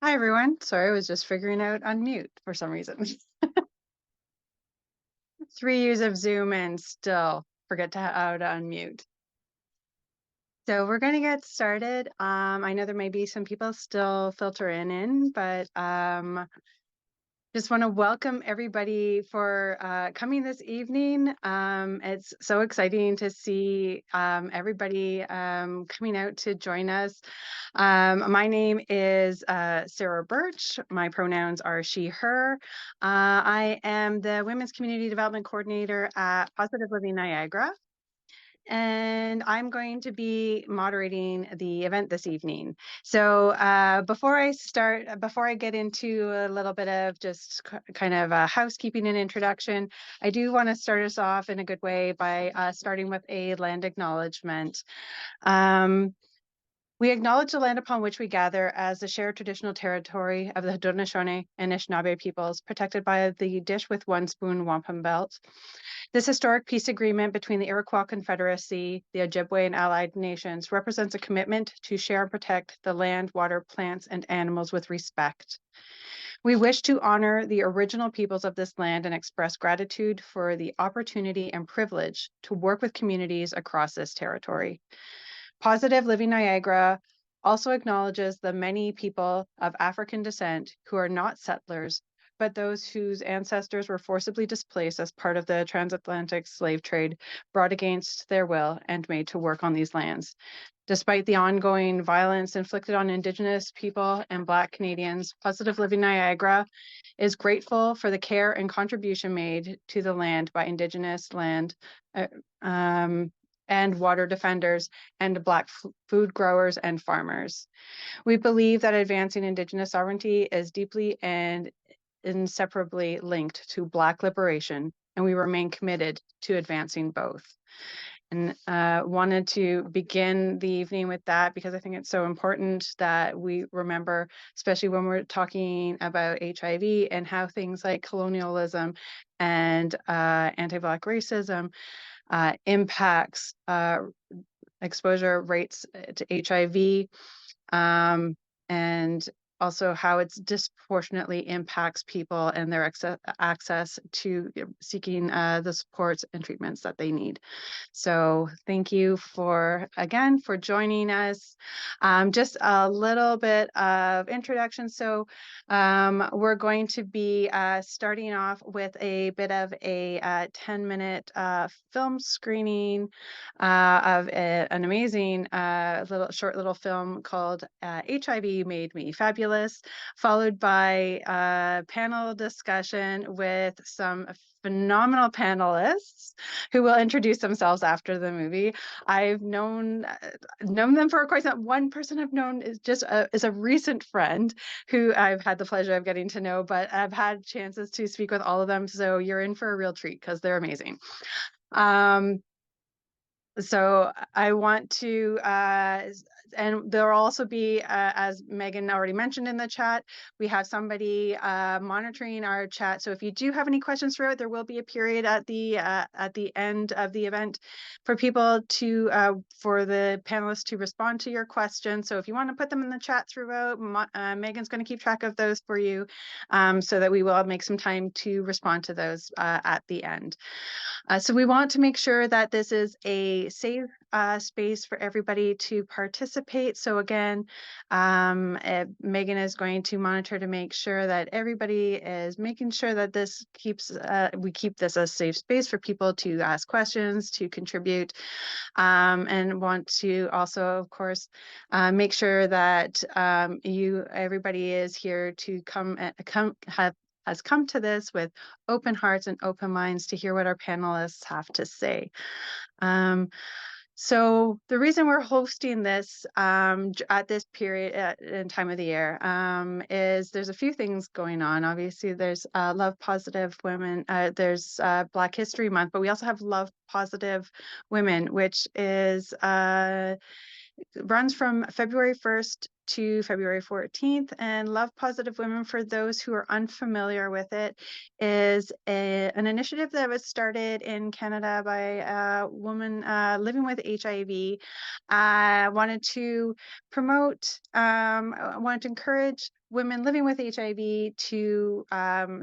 Hi, everyone. Sorry, I was just figuring out unmute for some reason. 3 years of Zoom and still forget how to unmute. So we're going to get started. I know there may be some people still filtering in, but just want to welcome everybody for coming this evening. It's so exciting to see everybody coming out to join us. My name is Sarah Birch. My pronouns are she, her. I am the Women's Community Development Coordinator at Positive Living Niagara. And I'm going to be moderating the event this evening. So before I get into a little bit of just kind of housekeeping and introduction, I do want to start us off in a good way by starting with a land acknowledgement. Um, we acknowledge the land upon which we gather as the shared traditional territory of the Haudenosaunee and Anishinaabe peoples, protected by the Dish with One Spoon Wampum Belt. This historic peace agreement between the Iroquois Confederacy, the Ojibwe, and allied nations represents a commitment to share and protect the land, water, plants, and animals with respect. We wish to honor the original peoples of this land and express gratitude for the opportunity and privilege to work with communities across this territory. Positive Living Niagara also acknowledges the many people of African descent who are not settlers, but those whose ancestors were forcibly displaced as part of the transatlantic slave trade, brought against their will and made to work on these lands. Despite the ongoing violence inflicted on Indigenous people and Black Canadians, Positive Living Niagara is grateful for the care and contribution made to the land by Indigenous land uh, um, and water defenders and Black food growers and farmers. We believe that advancing Indigenous sovereignty is deeply and inseparably linked to Black liberation, and we remain committed to advancing both. And wanted to begin the evening with that because I think it's so important that we remember, especially when we're talking about HIV and how things like colonialism and anti-Black racism impacts exposure rates to HIV, and also how it disproportionately impacts people and their access to seeking the supports and treatments that they need. So thank you again for joining us. Just a little bit of introduction. So we're going to be starting off with a bit of a 10-minute film screening of an amazing short little film called HIV Made Me Fabulous, followed by a panel discussion with some phenomenal panelists who will introduce themselves after the movie. I've known them for quite some. One person I've known is a recent friend who I've had the pleasure of getting to know, but I've had chances to speak with all of them. So you're in for a real treat because they're amazing. So I want to, and there'll also be, as Megan already mentioned in the chat, we have somebody monitoring our chat. So if you do have any questions throughout, there will be a period at the end of the event for people to, for the panelists to respond to your questions. So if you want to put them in the chat throughout, Megan's going to keep track of those for you, so that we will make some time to respond to those at the end. So we want to make sure that this is a safe space for everybody to participate. So again, Megan is going to monitor to make sure that everybody is making sure that this we keep this a safe space for people to ask questions, to contribute, and want to also, of course, make sure that everybody is here to has come to this with open hearts and open minds to hear what our panelists have to say. So the reason we're hosting this at this period and time of the year is there's a few things going on. Obviously, there's Love Positive Women. There's Black History Month, but we also have Love Positive Women, which is runs from February 1st to February 14th. And Love Positive Women, for those who are unfamiliar with it, is an initiative that was started in Canada by a woman living with HIV. Wanted to promote, wanted to encourage women living with HIV to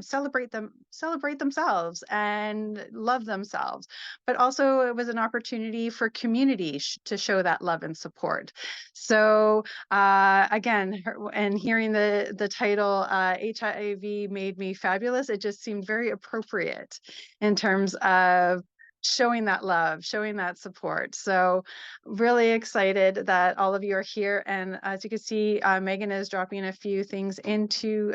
celebrate themselves and love themselves. But also it was an opportunity for community to show that love and support. So again, and hearing the title HIV Made Me Fabulous, it just seemed very appropriate in terms of showing that love, showing that support. So really excited that all of you are here. And as you can see, Megan is dropping a few things into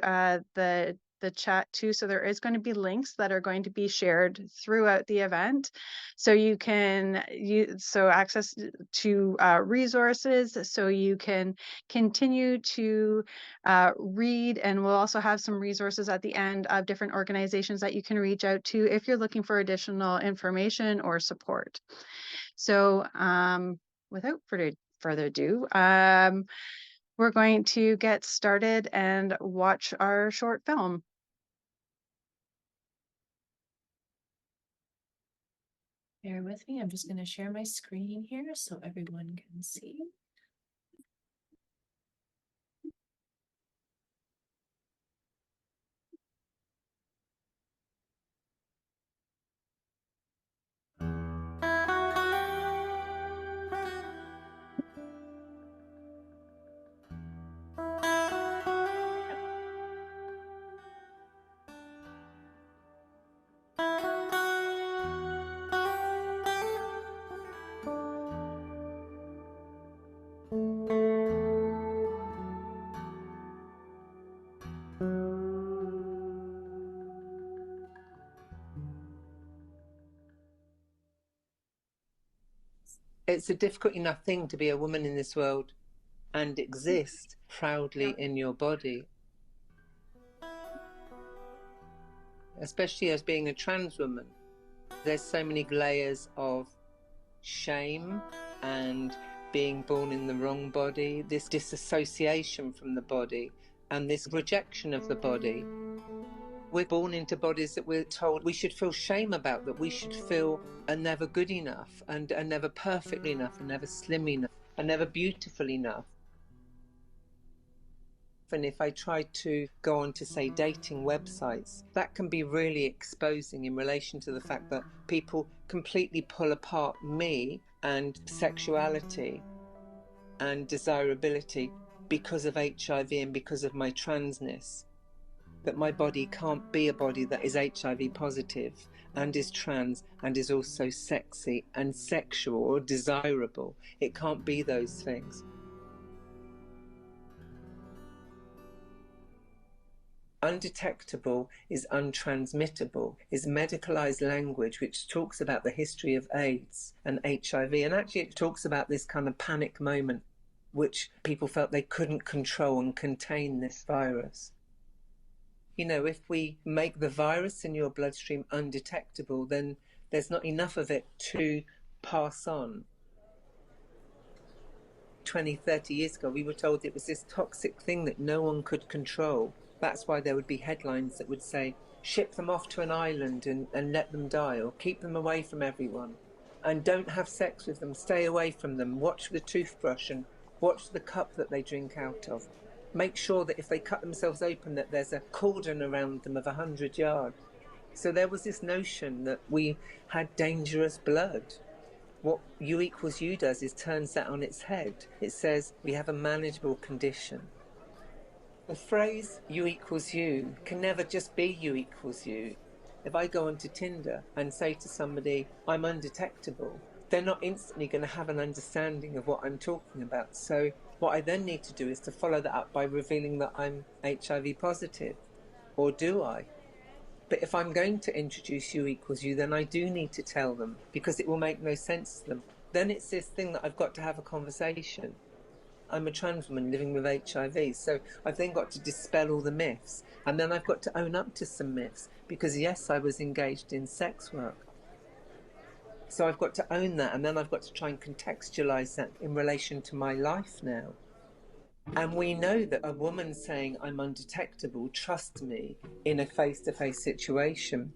the chat too. So there is going to be links that are going to be shared throughout the event. So you can access to resources, so you can continue to read, and we'll also have some resources at the end of different organizations that you can reach out to if you're looking for additional information or support. So without further ado, we're going to get started and watch our short film. Bear with me, I'm just going to share my screen here so everyone can see. It's a difficult enough thing to be a woman in this world and exist proudly in your body. Especially as being a trans woman. There's so many layers of shame and being born in the wrong body, this disassociation from the body and this rejection of the body. We're born into bodies that we're told we should feel shame about, that we should feel are never good enough and are never perfect enough and never slim enough and never beautiful enough. And if I try to go on to, say, dating websites, that can be really exposing in relation to the fact that people completely pull apart me and sexuality and desirability because of HIV and because of my transness. That my body can't be a body that is HIV positive and is trans and is also sexy and sexual or desirable. It can't be those things. Undetectable is untransmittable, is medicalized language which talks about the history of AIDS and HIV, and actually it talks about this kind of panic moment which people felt they couldn't control and contain this virus. You know, if we make the virus in your bloodstream undetectable, then there's not enough of it to pass on. 20, 30 years ago, we were told it was this toxic thing that no one could control. That's why there would be headlines that would say, ship them off to an island and let them die, or keep them away from everyone. And don't have sex with them, stay away from them, watch the toothbrush and watch the cup that they drink out of. Make sure that if they cut themselves open that there's a cordon around them of 100 yards. So there was this notion that we had dangerous blood. What U equals U does is turns that on its head. It says we have a manageable condition. The phrase U equals U can never just be U equals U. If I go onto Tinder and say to somebody, I'm undetectable, they're not instantly going to have an understanding of what I'm talking about. So what I then need to do is to follow that up by revealing that I'm HIV positive. Or do I? But if I'm going to introduce U equals U, then I do need to tell them, because it will make no sense to them. Then it's this thing that I've got to have a conversation. I'm a trans woman living with HIV, so I've then got to dispel all the myths. And then I've got to own up to some myths, because yes, I was engaged in sex work. So I've got to own that, and then I've got to try and contextualize that in relation to my life now. And we know that a woman saying, I'm undetectable, trust me, in a face-to-face situation,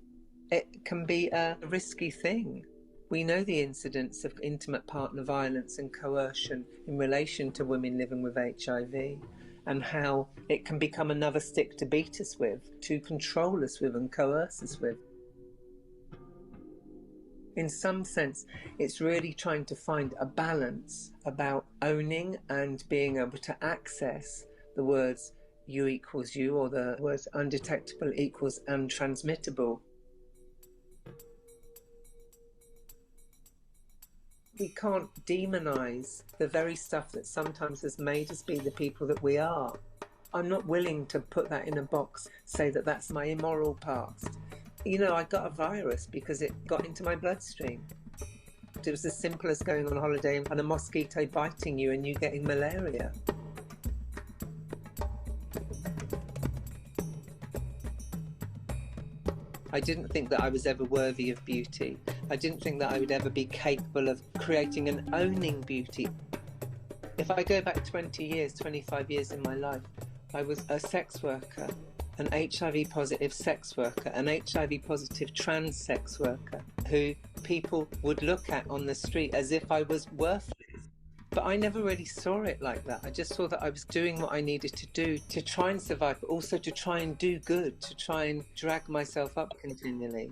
it can be a risky thing. We know the incidence of intimate partner violence and coercion in relation to women living with HIV, and how it can become another stick to beat us with, to control us with and coerce us with. In some sense, it's really trying to find a balance about owning and being able to access the words you equals you, or the words undetectable equals untransmittable. We can't demonize the very stuff that sometimes has made us be the people that we are. I'm not willing to put that in a box, say that that's my immoral past. You know, I got a virus because it got into my bloodstream. It was as simple as going on holiday and a mosquito biting you and you getting malaria. I didn't think that I was ever worthy of beauty. I didn't think that I would ever be capable of creating and owning beauty. If I go back 20 years, 25 years in my life, I was a sex worker, an HIV positive sex worker, an HIV positive trans sex worker, who people would look at on the street as if I was worthless. But I never really saw it like that. I just saw that I was doing what I needed to do to try and survive, but also to try and do good, to try and drag myself up continually.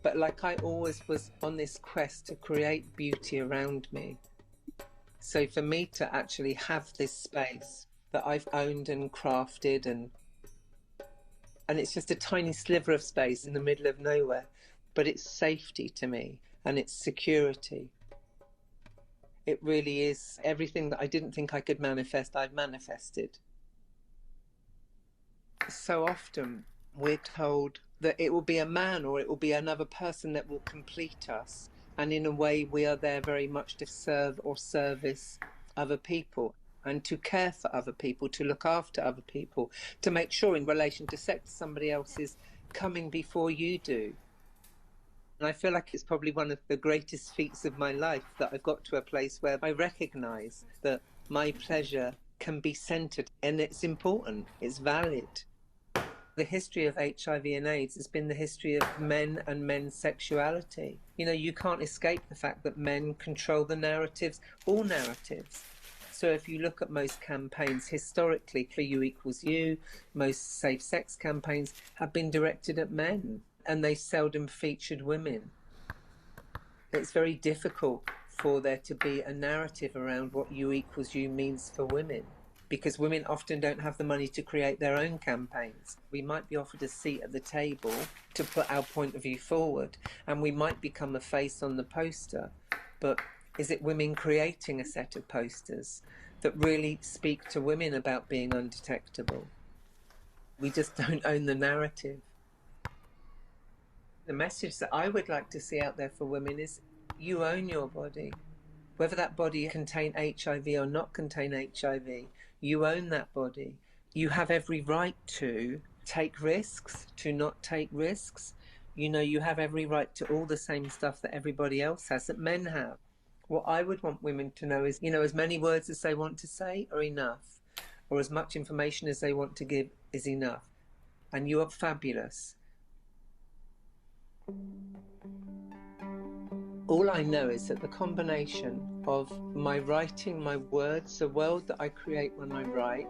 But like I always was on this quest to create beauty around me. So for me to actually have this space that I've owned and crafted, and it's just a tiny sliver of space in the middle of nowhere, but it's safety to me and it's security. It really is everything that I didn't think I could manifest, I've manifested. So often we're told that it will be a man or it will be another person that will complete us. And in a way, we are there very much to serve or service other people and to care for other people, to look after other people, to make sure in relation to sex somebody else is coming before you do. And I feel like it's probably one of the greatest feats of my life that I've got to a place where I recognize that my pleasure can be centered and it's important, it's valid. The history of HIV and AIDS has been the history of men and men's sexuality. You know, you can't escape the fact that men control the narratives, all narratives. So if you look at most campaigns historically, for you equals you, most safe sex campaigns have been directed at men, and they seldom featured women. It's very difficult for there to be a narrative around what you equals you means for women, because women often don't have the money to create their own campaigns. We might be offered a seat at the table to put our point of view forward, and we might become a face on the poster, but is it women creating a set of posters that really speak to women about being undetectable? We just don't own the narrative. The message that I would like to see out there for women is you own your body. Whether that body contain HIV or not contain HIV, you own that body. You have every right to take risks, to not take risks. You know, you have every right to all the same stuff that everybody else has, that men have. What I would want women to know is, you know, as many words as they want to say are enough, or as much information as they want to give is enough. And you are fabulous. All I know is that the combination of my writing, my words, the world that I create when I write,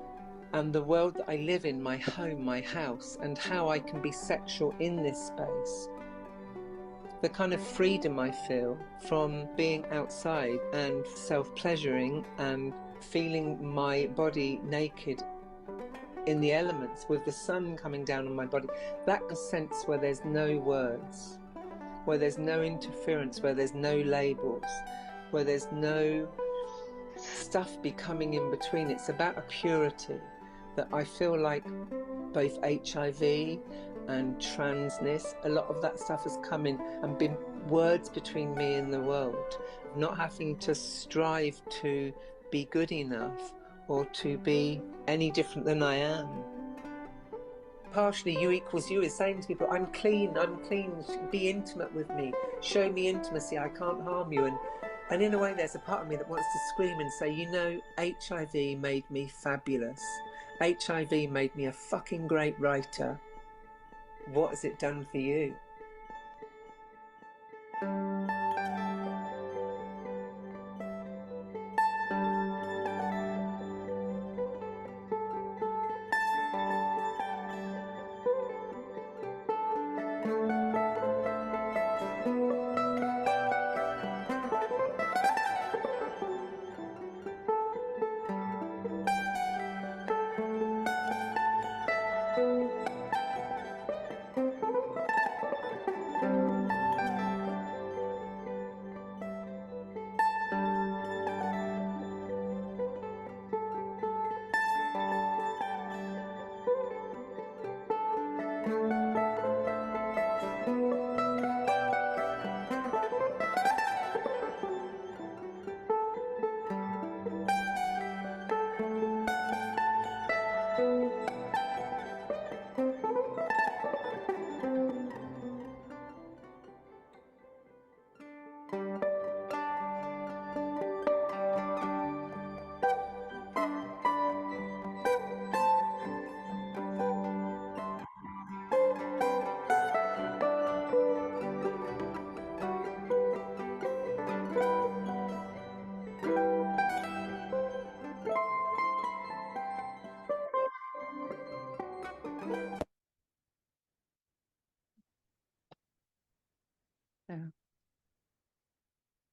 and the world that I live in, my home, my house, and how I can be sexual in this space, the kind of freedom I feel from being outside and self-pleasuring and feeling my body naked in the elements with the sun coming down on my body, that sense where there's no words, where there's no interference, where there's no labels, where there's no stuff becoming in between. It's about a purity that I feel like both HIV and transness, a lot of that stuff has come in and been words between me and the world, not having to strive to be good enough or to be any different than I am. Partially you equals you is saying to people, I'm clean, be intimate with me, show me intimacy, I can't harm you. And And in a way, there's a part of me that wants to scream and say, you know, HIV made me fabulous. HIV made me a fucking great writer. What has it done for you?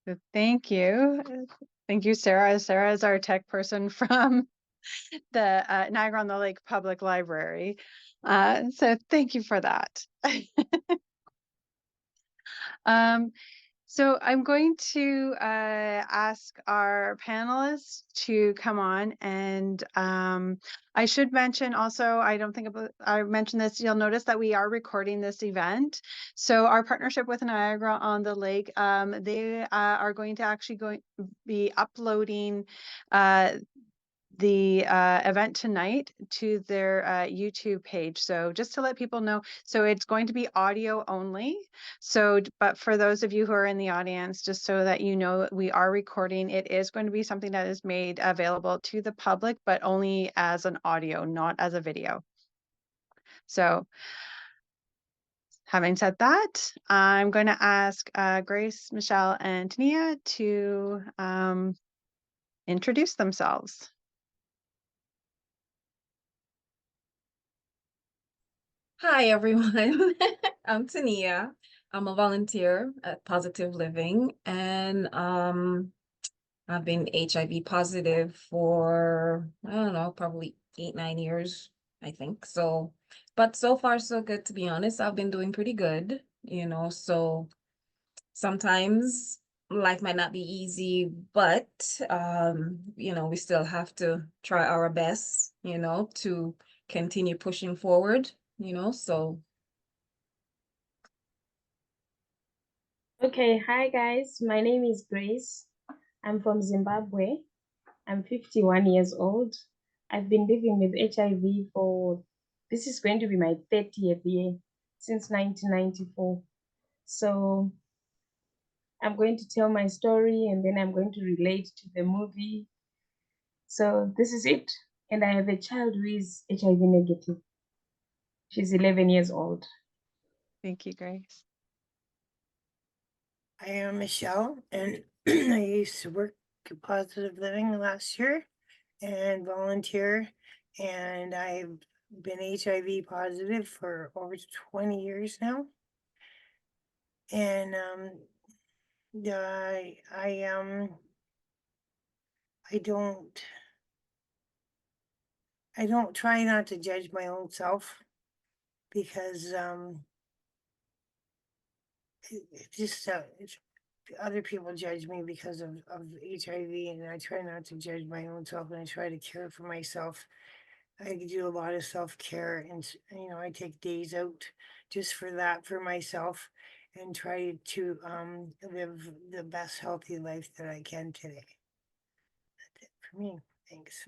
So thank you. Thank you, Sarah. Sarah is our tech person from the Niagara on the Lake Public Library. So thank you for that. Um, so I'm going to ask our panelists to come on, and I should mention also, I don't think I mentioned this, you'll notice that we are recording this event. So our partnership with Niagara on the Lake, they are going to actually be uploading the event tonight to their YouTube page. So just to let people know, so it's going to be audio only. So, but for those of you who are in the audience, just so that you know, we are recording. It is going to be something that is made available to the public, but only as an audio, not as a video. So having said that, I'm going to ask Grace, Michelle, and Tania to introduce themselves. Hi, everyone. I'm Tania. I'm a volunteer at Positive Living, and I've been HIV positive for, I don't know, probably 8, 9 years, I think. So, but so far so good, to be honest. I've been doing pretty good, so sometimes life might not be easy, but we still have to try our best, to continue pushing forward, so. Okay, hi guys. My name is Grace. I'm from Zimbabwe. I'm 51 years old. I've been living with HIV this is going to be my 30th year since 1994. So I'm going to tell my story and then I'm going to relate to the movie. So this is it. And I have a child who is HIV negative. She's 11 years old. Thank you, Grace. I am Michelle, and I used to work at Positive Living last year and volunteer, and I've been HIV positive for over 20 years now. And I don't try not to judge my own self, because other people judge me because of HIV, and I try not to judge my own self, and I try to care for myself. I do a lot of self-care, and I take days out just for that, for myself, and try to live the best healthy life that I can today. That's it for me. Thanks.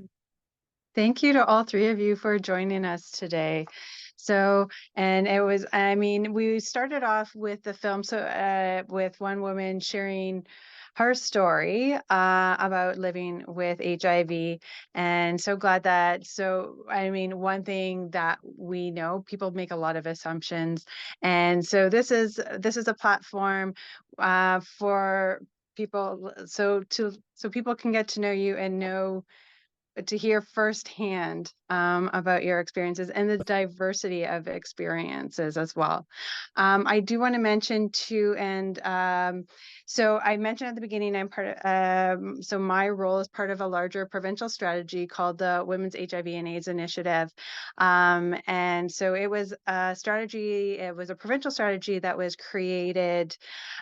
Thank you to all three of you for joining us today. So, and it was, I mean, we started off with the film, so with one woman sharing her story about living with HIV. And so glad that, I mean, one thing that we know, people make a lot of assumptions. And so this is a platform for people, so people can get to know you and know, to hear firsthand about your experiences and the diversity of experiences as well. I do want to mention too, and so I mentioned at the beginning, I'm part of, so my role is part of a larger provincial strategy called the Women's HIV and AIDS Initiative. And so it was a strategy, it was a provincial strategy that was created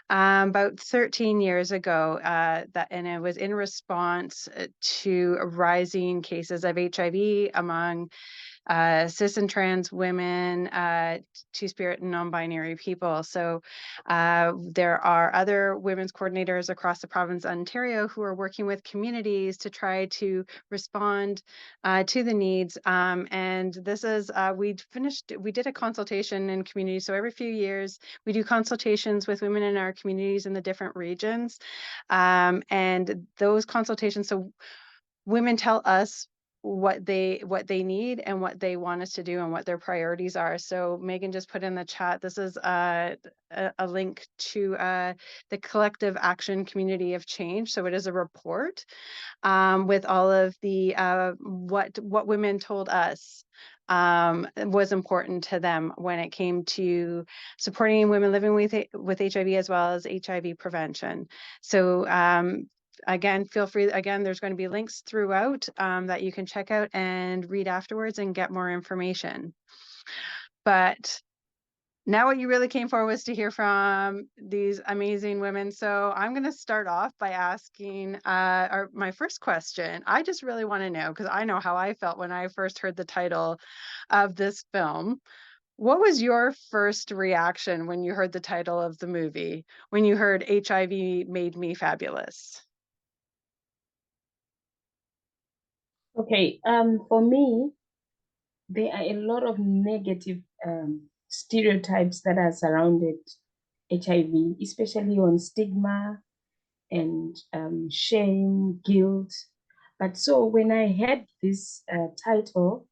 about 13 years ago, and it was in response to rising cases of HIV among cis and trans women, two-spirit and non-binary people. So there are other women's coordinators across the province of Ontario who are working with communities to try to respond to the needs. And this is, we did a consultation in communities. So every few years, we do consultations with women in our communities in the different regions. And those consultations, so women tell us what they need and what they want us to do and what their priorities are. So Megan just put in the chat, this is a link to the Collective Action Community of Change. So it is a report with all of the what women told us was important to them when it came to supporting women living with HIV as well as HIV prevention. So again, feel free, again, there's going to be links throughout that you can check out and read afterwards and get more information. But now what you really came for was to hear from these amazing women. So I'm going to start off by asking my first question. I just really want to know, because I know how I felt when I first heard the title of this film. What was your first reaction when you heard the title of the movie, when you heard HIV Made Me Fabulous? Okay, for me, there are a lot of negative stereotypes that are surrounded HIV, especially on stigma and shame, guilt. But so when I had this title,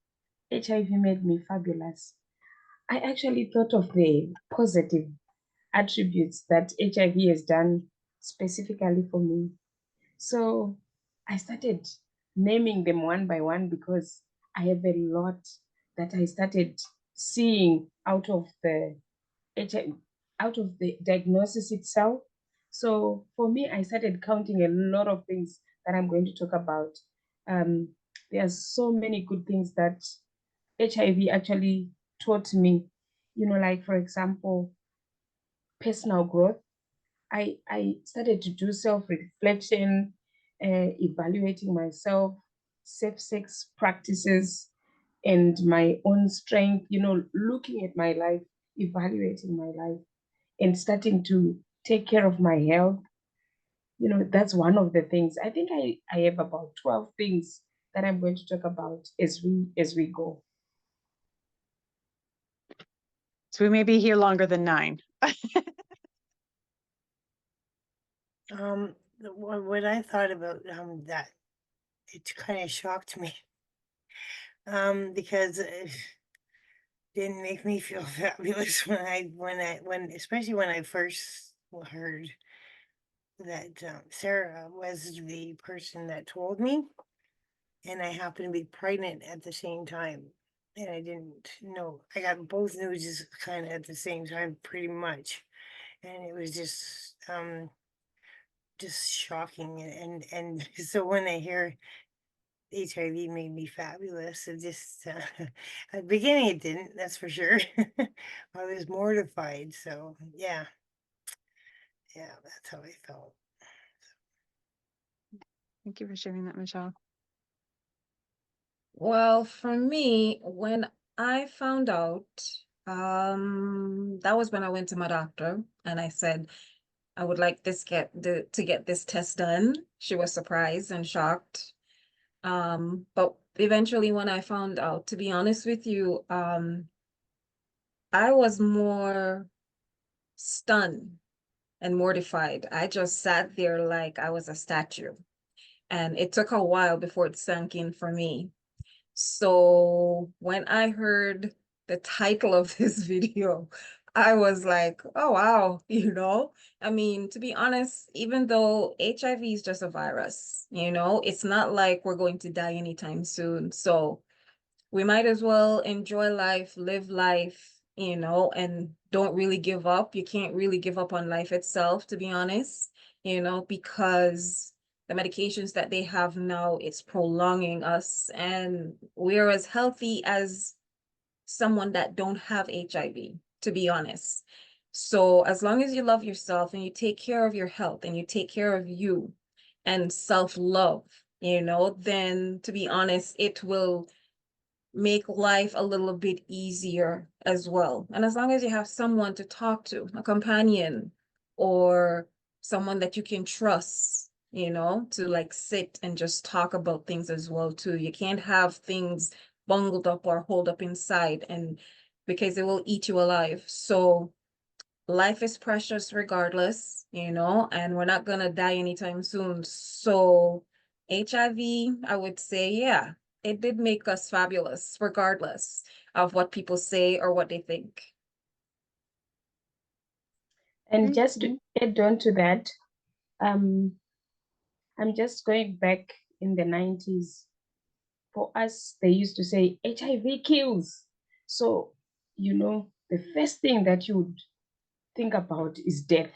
HIV Made Me Fabulous, I actually thought of the positive attributes that HIV has done specifically for me. So I started naming them one by one because I have a lot that I started seeing out of the HIV, out of the diagnosis itself. So for me, I started counting a lot of things that I'm going to talk about. There are so many good things that HIV actually taught me. You know, like for example, personal growth. I started to do self-reflection, evaluating myself, safe sex practices, and my own strength, you know, looking at my life, evaluating my life, and starting to take care of my health. You know, that's one of the things. I think I have about 12 things that I'm going to talk about as we go. So we may be here longer than 9. What I thought about that, it kind of shocked me because it didn't make me feel fabulous when especially when I first heard that Sarah was the person that told me, and I happened to be pregnant at the same time, and I didn't know. I got both news kind of at the same time, pretty much, and it was just shocking. And so when I hear HIV made me fabulous, it just at the beginning it didn't. That's for sure. I was mortified. So yeah, that's how I felt. Thank you for sharing that, Michelle. Well, for me, when I found out, that was when I went to my doctor and I said, I would like to get this test done. She was surprised and shocked. But eventually when I found out, to be honest with you, I was more stunned and mortified. I just sat there like I was a statue. And it took a while before it sank in for me. So when I heard the title of this video, I was like, oh, wow, I mean, to be honest, even though HIV is just a virus, it's not like we're going to die anytime soon. So we might as well enjoy life, live life, and don't really give up. You can't really give up on life itself, to be honest, because the medications that they have now, it's prolonging us, and we're as healthy as someone that don't have HIV, to be honest. So as long as you love yourself and you take care of your health and you take care of you and self-love, then to be honest, it will make life a little bit easier as well. And as long as you have someone to talk to, a companion or someone that you can trust, to like sit and just talk about things as well too. You can't have things bungled up or hold up inside, and because it will eat you alive. So life is precious regardless, and we're not gonna die anytime soon. So HIV, I would say, yeah, it did make us fabulous, regardless of what people say or what they think. And just to add on to that, I'm just going back in the 90s. For us, they used to say HIV kills. So, the first thing that you would think about is death.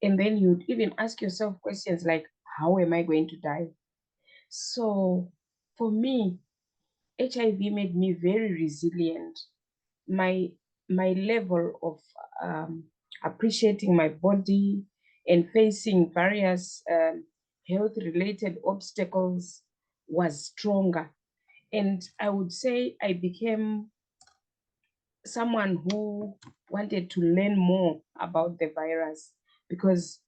And then you'd even ask yourself questions like, how am I going to die? So for me, HIV made me very resilient. My level of appreciating my body and facing various health related obstacles was stronger. And I would say I became someone who wanted to learn more about the virus, because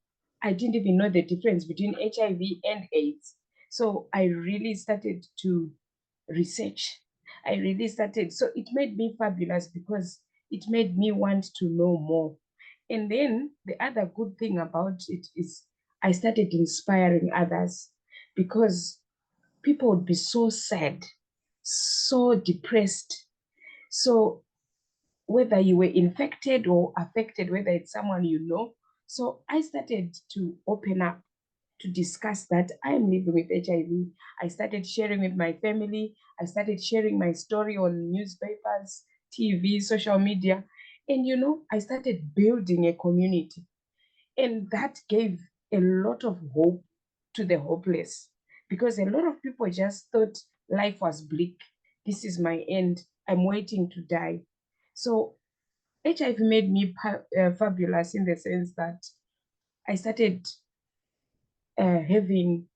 I didn't even know the difference between HIV and AIDS. So I really started to research. I really started. So it made me fabulous because it made me want to know more. And then the other good thing about it is I started inspiring others, because people would be so sad, so depressed. So whether you were infected or affected, whether it's someone you know. So I started to open up to discuss that I'm living with HIV. I started sharing with my family. I started sharing my story on newspapers, TV, social media. And, I started building a community. And that gave a lot of hope to the hopeless, because a lot of people just thought life was bleak. This is my end. I'm waiting to die. So HIV made me fabulous in the sense that I started having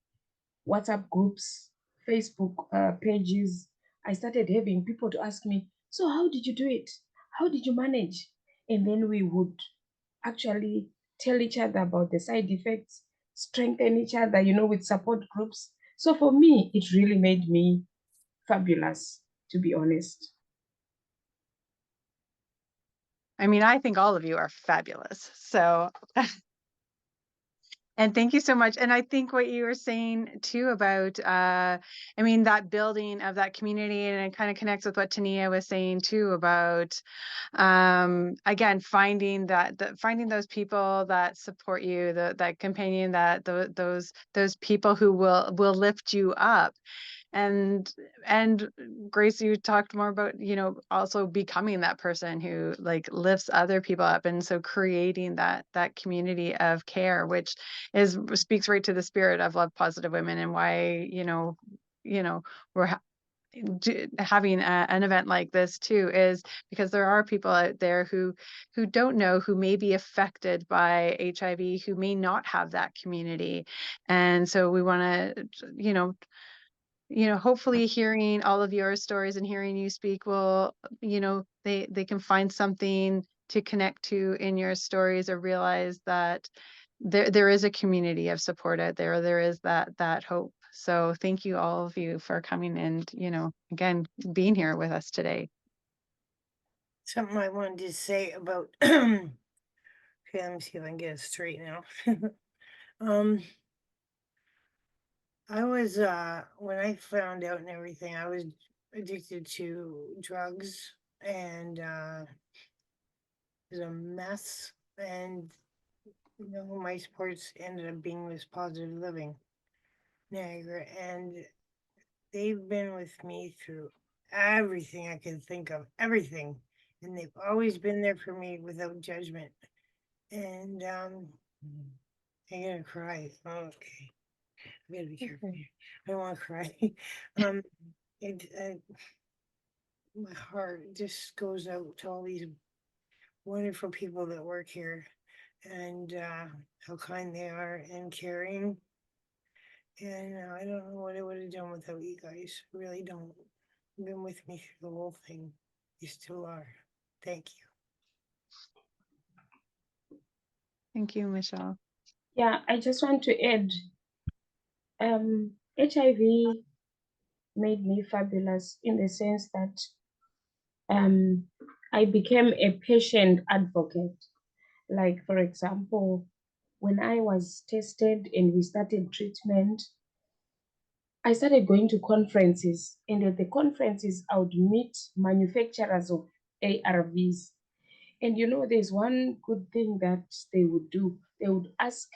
WhatsApp groups, Facebook pages. I started having people to ask me, so how did you do it? How did you manage? And then we would actually tell each other about the side effects, strengthen each other, with support groups. So for me, it really made me fabulous, to be honest. I mean, I think all of you are fabulous. So, and thank you so much. And I think what you were saying too about, I mean, that building of that community, and it kind of connects with what Tania was saying too about, again, finding finding those people that support you, that companion, those people who will lift you up. And Grace, you talked more about, also becoming that person who like lifts other people up, and so creating that community of care, which speaks right to the spirit of Love Positive Women, and why we're having an event like this too, is because there are people out there who don't know, who may be affected by HIV, who may not have that community. And so we want to, hopefully hearing all of your stories and hearing you speak will, they can find something to connect to in your stories, or realize that there is a community of support out there. There is that hope. So thank you, all of you, for coming and, again, being here with us today. Something I wanted to say about Okay, let me see if I can get it straight now. Um, I was when I found out and everything, I was addicted to drugs and it was a mess. And you know, my sports ended up being this positive living, Niagara, and they've been with me through everything I can think of, everything, and they've always been there for me without judgment. And I'm gonna cry. Okay, I gotta be careful here. I don't want to cry. um, it my heart just goes out to all these wonderful people that work here, and how kind they are and caring. And I don't know what I would have done without you guys. Really don't. You've been with me through the whole thing. You still are. Thank you. Thank you, Michelle. Yeah, I just want to add, HIV made me fabulous in the sense that I became a patient advocate. Like, for example, when I was tested and we started treatment, I started going to conferences, and at the conferences, I would meet manufacturers of ARVs. And you know, there's one good thing that they would do. They would ask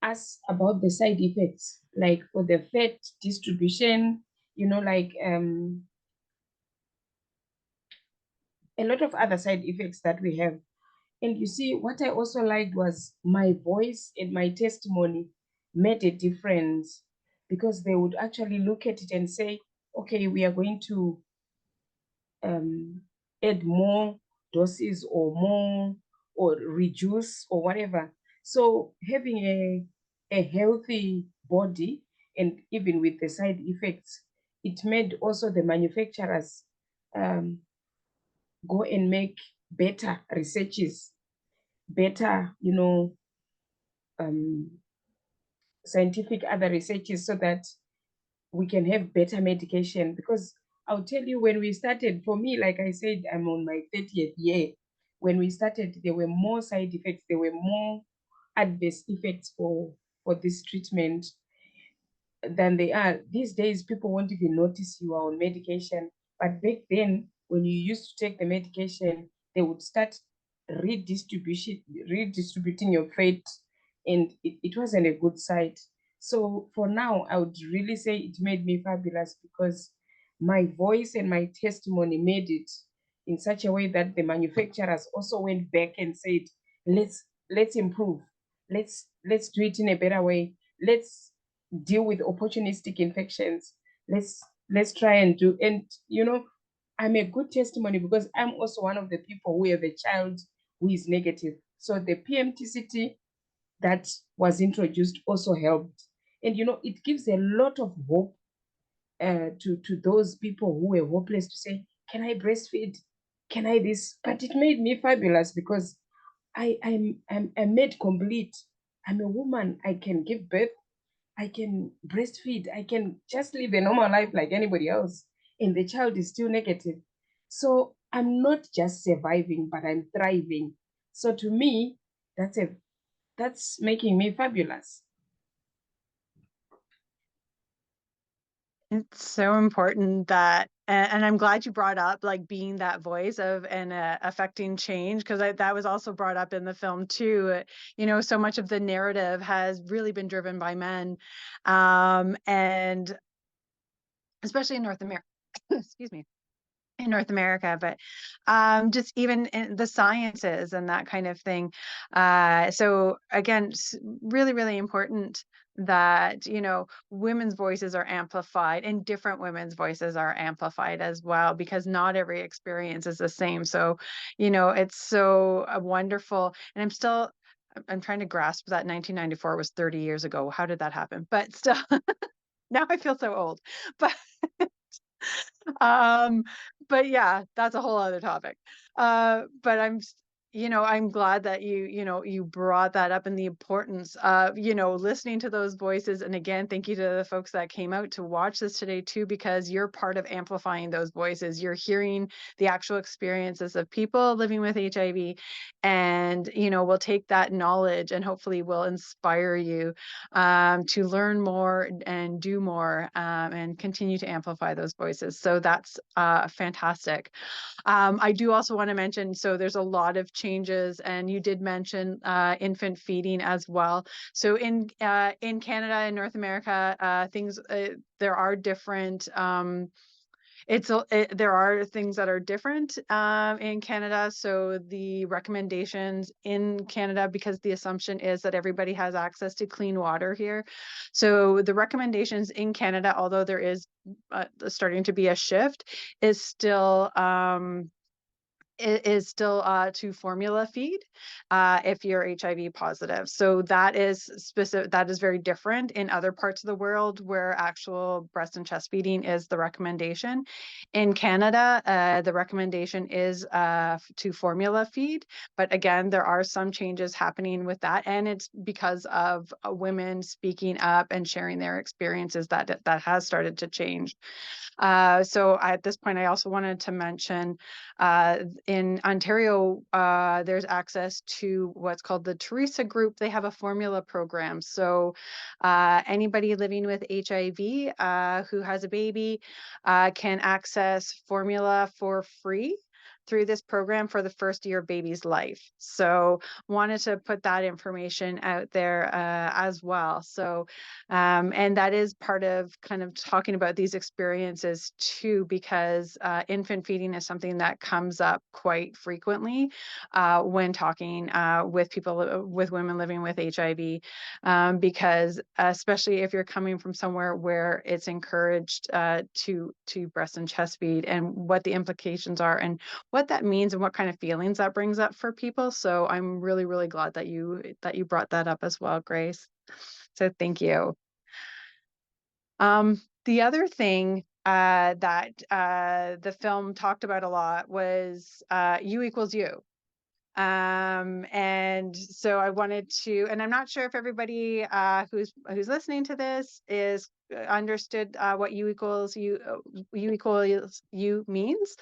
us about the side effects, like for the fat distribution, you know, like a lot of other side effects that we have. And you see, what I also liked was my voice and my testimony made a difference, because they would actually look at it and say, okay, we are going to add more doses or more or reduce or whatever. So having a healthy body, and even with the side effects, it made also the manufacturers go and make better researches, better, you know, scientific other researches, so that we can have better medication. Because I'll tell you, when we started, for me, like I said, I'm on my 30th year. When we started, there were more side effects, there were more adverse effects for this treatment than they are. These days, people won't even notice you are on medication. But back then, when you used to take the medication, they would start redistributing your fate, and it wasn't a good sight. So for now, I would really say it made me fabulous, because my voice and my testimony made it in such a way that the manufacturers also went back and said, let's improve. Let's do it in a better way. Let's deal with opportunistic infections. Let's try and do. And you know, I'm a good testimony, because I'm also one of the people who have a child who is negative. So the PMTCT that was introduced also helped. And you know, it gives a lot of hope to those people who were hopeless, to say, can I breastfeed? Can I this? But it made me fabulous, because I'm made complete. I'm a woman. I can give birth. I can breastfeed. I can just live a normal life like anybody else. And the child is still negative. So I'm not just surviving, but I'm thriving. So to me, that's making me fabulous. It's so important that, and I'm glad you brought up like being that voice of and affecting change, because that was also brought up in the film too. You know, so much of the narrative has really been driven by men, and especially in North America. Excuse me. In North America, but just even in the sciences and that kind of thing. So again, really, really important that, you know, women's voices are amplified, and different women's voices are amplified as well, because not every experience is the same. So, you know, it's so wonderful. And I'm trying to grasp that 1994 was 30 years ago. How did that happen? But still, now I feel so old. But um but yeah, that's a whole other topic. But I'm glad that you brought that up, and the importance of, listening to those voices. And again, thank you to the folks that came out to watch this today too, because you're part of amplifying those voices. You're hearing the actual experiences of people living with HIV, and, we'll take that knowledge and hopefully will inspire you to learn more and do more, and continue to amplify those voices. So that's fantastic. I do also want to mention, so there's a lot of changes, and you did mention infant feeding as well. So in Canada and North America, there are different. There are things that are different in Canada. So the recommendations in Canada, because the assumption is that everybody has access to clean water here. So the recommendations in Canada, although there is starting to be a shift, is still to formula feed if you're HIV positive. So that is specific. That is very different in other parts of the world where actual breast and chest feeding is the recommendation. In Canada, the recommendation is to formula feed. But again, there are some changes happening with that, and it's because of women speaking up and sharing their experiences that has started to change. So at this point, I also wanted to mention in Ontario, there's access to what's called the Teresa Group. They have a formula program. So anybody living with HIV who has a baby can access formula for free through this program for the first year of baby's life. So wanted to put that information out there as well. So, and that is part of kind of talking about these experiences too, because infant feeding is something that comes up quite frequently when talking with people, with women living with HIV, because especially if you're coming from somewhere where it's encouraged to breast and chest feed, and what the implications are, and what that means, and what kind of feelings that brings up for people. So I'm really, really glad that you brought that up as well, Grace. So thank you. The other thing that the film talked about a lot was U equals U. And so I wanted to, and I'm not sure if everybody who's listening to this is understood what U equals U means.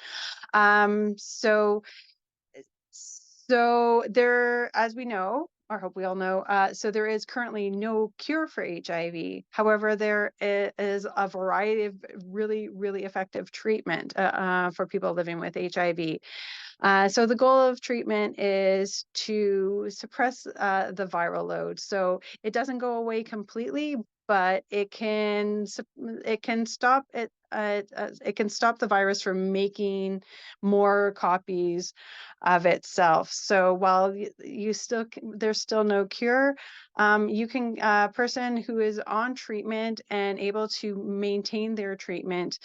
So there, as we know, or hope we all know, so there is currently no cure for HIV. However, there is a variety of really, really effective treatment for people living with HIV. So the goal of treatment is to suppress the viral load. So it doesn't go away completely, but it can stop it. It can stop the virus from making more copies of itself. So while there's still no cure, you can person who is on treatment and able to maintain their treatment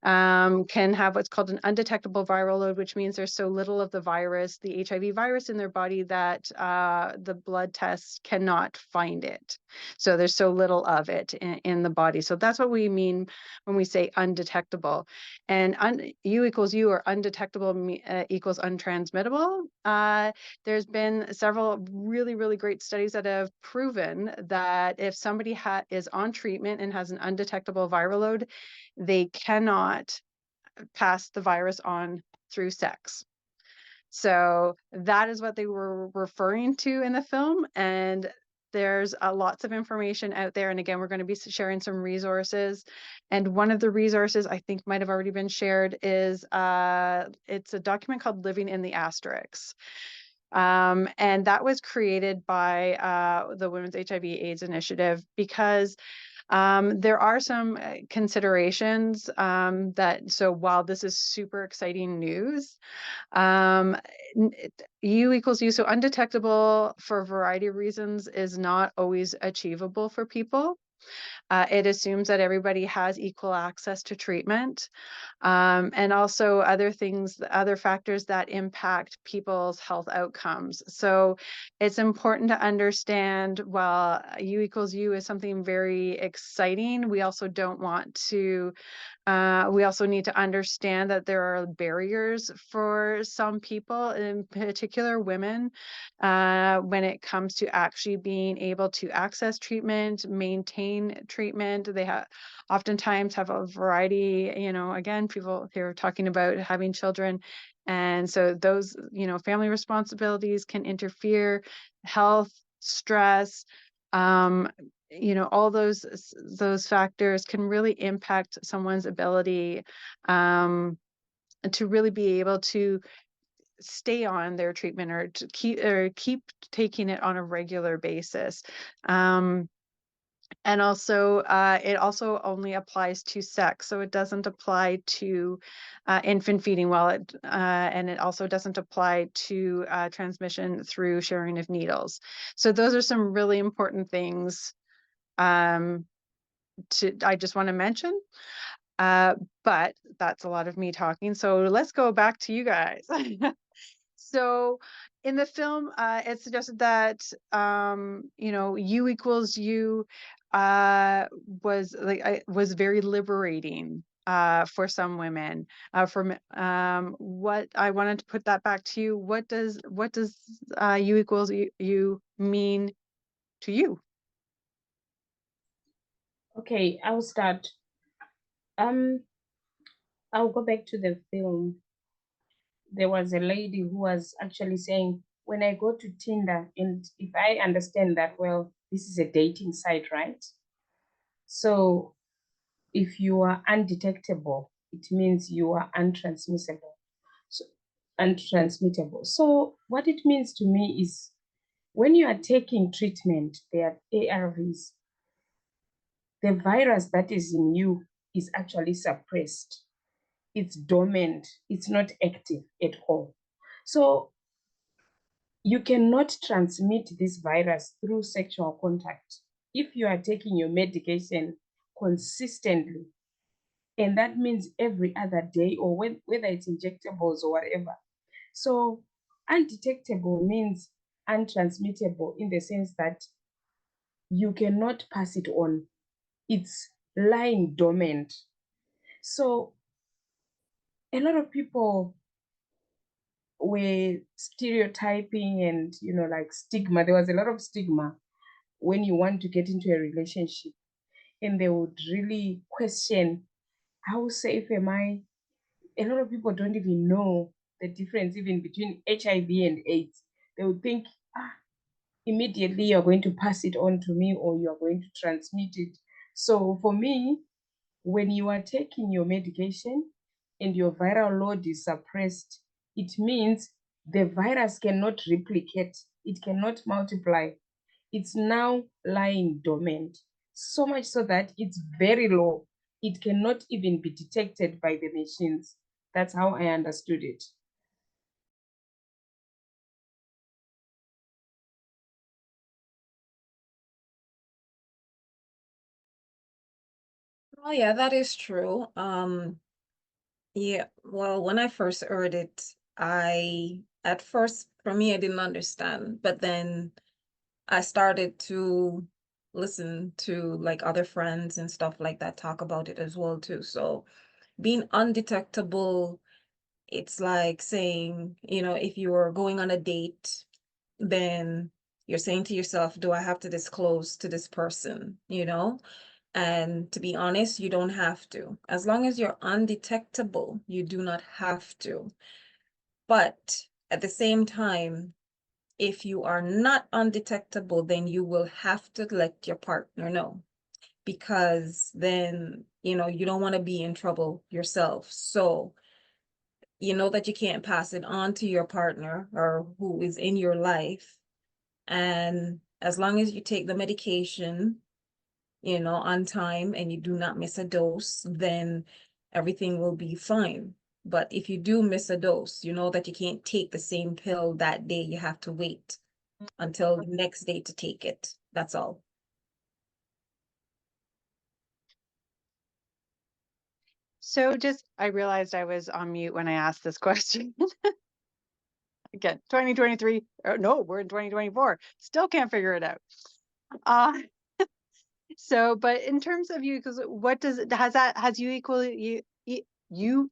can have what's called an undetectable viral load, which means there's so little of the virus, the HIV virus in their body, that the blood tests cannot find it. So there's so little of it in the body. So that's what we mean when we say undetectable. And U equals U, or undetectable equals untransmittable. There's been several really, really great studies that have proven that if somebody is on treatment and has an undetectable viral load, they cannot pass the virus on through sex. So that is what they were referring to in the film. And there's lots of information out there. And again, we're going to be sharing some resources. And one of the resources I think might have already been shared is it's a document called Living in the Asterisks. And that was created by the Women's HIV/AIDS Initiative, because there are some considerations so while this is super exciting news, U equals U, so undetectable for a variety of reasons, is not always achievable for people. It assumes that everybody has equal access to treatment, and also other factors that impact people's health outcomes. So it's important to understand, while U equals U is something very exciting, we also don't want to We also need to understand that there are barriers for some people, in particular women, when it comes to actually being able to access treatment, maintain treatment. They oftentimes have a variety, again, people here are talking about having children. And so those, family responsibilities can interfere, health, stress, all those factors can really impact someone's ability to really be able to stay on their treatment or to keep taking it on a regular basis. And also, it also only applies to sex, so it doesn't apply to infant feeding. And it also doesn't apply to transmission through sharing of needles. So those are some really important things I just want to mention. But that's a lot of me talking. So let's go back to you guys. So in the film, it suggested that, you equals you was very liberating for some women. What I wanted to put that back to you. What does you equals you mean to you? Okay, I'll start. I'll go back to the film. There was a lady who was actually saying, when I go to Tinder, and if I understand that well, this is a dating site, right? So if you are undetectable, it means you are untransmissible. So untransmittable. So what it means to me is when you are taking treatment, there are ARVs, the virus that is in you is actually suppressed. It's dormant, it's not active at all. So you cannot transmit this virus through sexual contact if you are taking your medication consistently. And that means every other day, or whether it's injectables or whatever. So undetectable means untransmittable in the sense that you cannot pass it on. It's lying dormant. So a lot of people were stereotyping and, like stigma. There was a lot of stigma when you want to get into a relationship, and they would really question, how safe am I? A lot of people don't even know the difference even between HIV and AIDS. They would think, immediately you're going to pass it on to me or you're going to transmit it. So for me, when you are taking your medication and your viral load is suppressed, it means the virus cannot replicate, it cannot multiply. It's now lying dormant, so much so that it's very low. It cannot even be detected by the machines. That's how I understood it. Oh yeah, that is true. Yeah, well, when I first heard it, at first, for me, I didn't understand, but then I started to listen to like other friends and stuff like that talk about it as well too. So being undetectable, it's like saying, if you're going on a date, then you're saying to yourself, do I have to disclose to this person, And to be honest, you don't have to. As long as you're undetectable, you do not have to. But at the same time, if you are not undetectable, then you will have to let your partner know, because then, you don't want to be in trouble yourself. So you know that you can't pass it on to your partner or who is in your life. And as long as you take the medication, on time, and you do not miss a dose, then everything will be fine. But if you do miss a dose, you know that you can't take the same pill that day. You have to wait until the next day to take it. That's all. So I realized I was on mute when I asked this question. Again, 2023, no, we're in 2024. Still can't figure it out. Uh, So, but in terms of you, because what does it, has you equal, you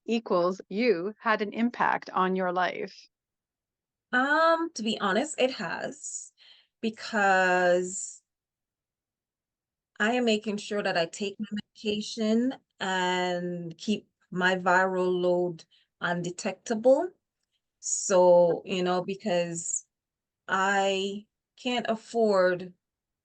equals you had an impact on your life? To be honest, it has, because I am making sure that I take my medication and keep my viral load undetectable. So, because I can't afford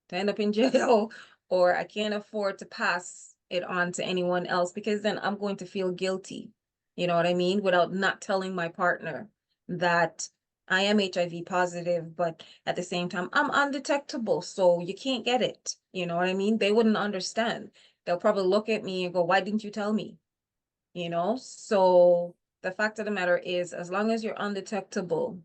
to end up in jail, or I can't afford to pass it on to anyone else, because then I'm going to feel guilty. You know what I mean? Without not telling my partner that I am HIV positive, but at the same time, I'm undetectable. So you can't get it. You know what I mean? They wouldn't understand. They'll probably look at me and go, why didn't you tell me? So the fact of the matter is, as long as you're undetectable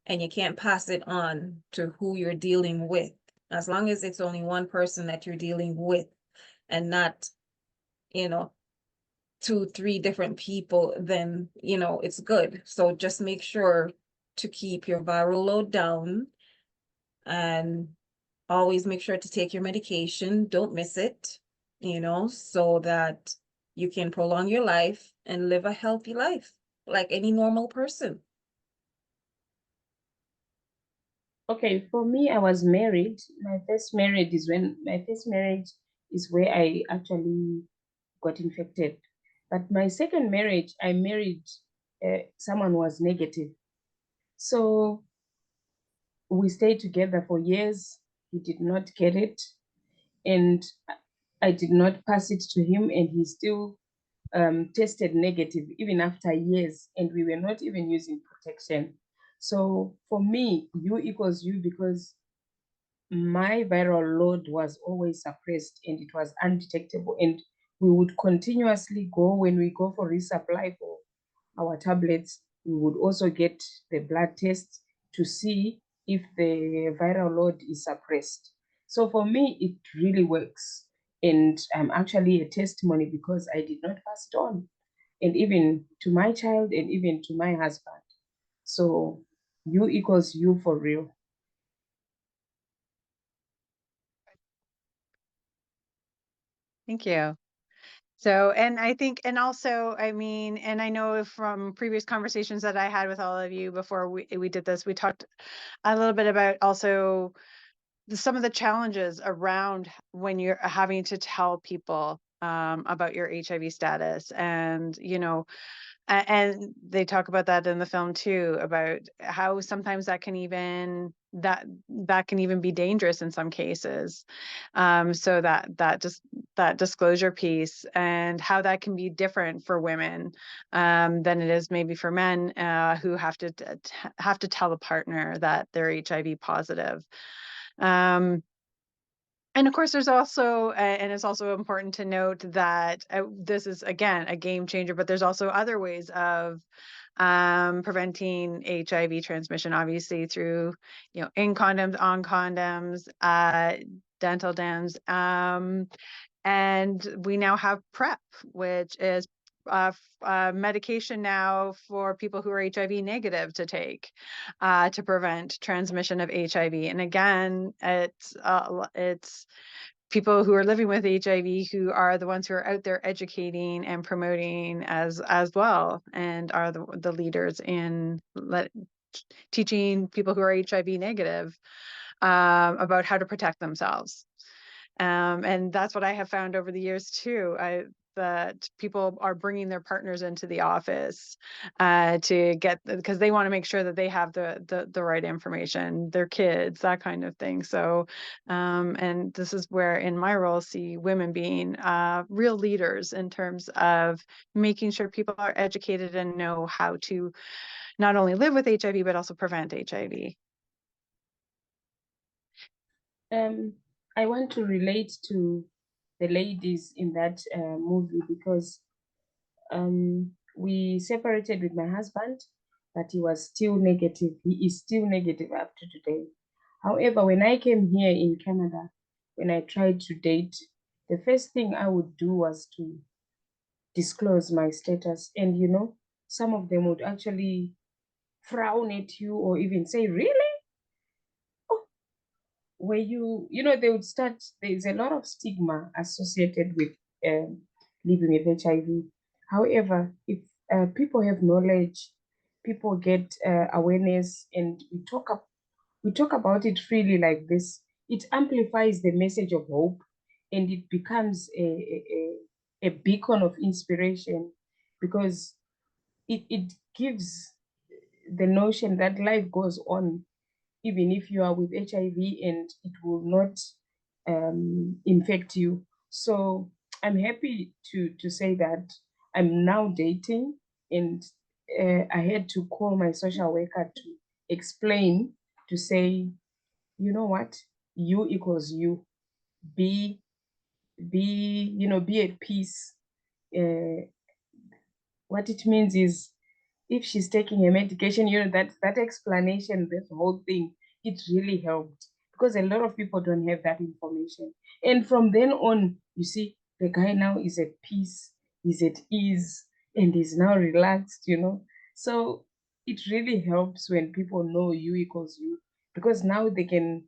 and you can't pass it on to who you're dealing with, as long as it's only one person that you're dealing with and not, 2, 3 different people, then, it's good. So just make sure to keep your viral load down, and always make sure to take your medication. Don't miss it, so that you can prolong your life and live a healthy life like any normal person. Okay, for me, I was married. My first marriage is where I actually got infected. But my second marriage, I married someone who was negative. So we stayed together for years. He did not get it, and I did not pass it to him, and he still tested negative even after years, and we were not even using protection. So for me, U equals U, because my viral load was always suppressed and it was undetectable. And we would continuously go, when we go for resupply for our tablets, we would also get the blood test to see if the viral load is suppressed. So for me, it really works. And I'm actually a testimony, because I did not pass it on, and even to my child and even to my husband. So U equals U for real. Thank you. So, and I think, and also, I mean, and I know from previous conversations that I had with all of you before we did this, we talked a little bit about also some of the challenges around when you're having to tell people about your HIV status, and and they talk about that in the film too, about how sometimes that can even be dangerous in some cases. So that disclosure piece, and how that can be different for women than it is maybe for men who have to tell the partner that they're HIV positive. And of course, there's also, and it's also important to note that this is, again, a game changer, but there's also other ways of preventing HIV transmission, obviously through, in condoms, on condoms, dental dams. And we now have PrEP, which is medication now for people who are HIV negative to take to prevent transmission of HIV. And again, it's people who are living with HIV who are the ones who are out there educating and promoting as well, and are the leaders in teaching people who are HIV negative about how to protect themselves. And that's what I have found over the years too. That people are bringing their partners into the office to get, because they want to make sure that they have the right information, their kids, that kind of thing. So, and this is where, in my role, see women being real leaders in terms of making sure people are educated and know how to not only live with HIV but also prevent HIV. I want to relate to the ladies in that movie, because we separated with my husband, but he was still negative. He is still negative up to today. However, when I came here in Canada, when I tried to date, the first thing I would do was to disclose my status. And some of them would actually frown at you, or even say, really? Oh, where they would start, there's a lot of stigma associated with living with HIV. However, if people have knowledge, people get awareness, and we talk about it freely like this, it amplifies the message of hope, and it becomes a beacon of inspiration, because it gives the notion that life goes on even if you are with HIV, and it will not infect you. So I'm happy to say that I'm now dating, and I had to call my social worker to explain, to say, you know what, you equals you. Be be at peace. Uh, what it means is, if she's taking a medication, that explanation, this whole thing, it really helped, because a lot of people don't have that information. And from then on, you see, the guy now is at peace, he's at ease, and he's now relaxed. So it really helps when people know you equals you, because now they can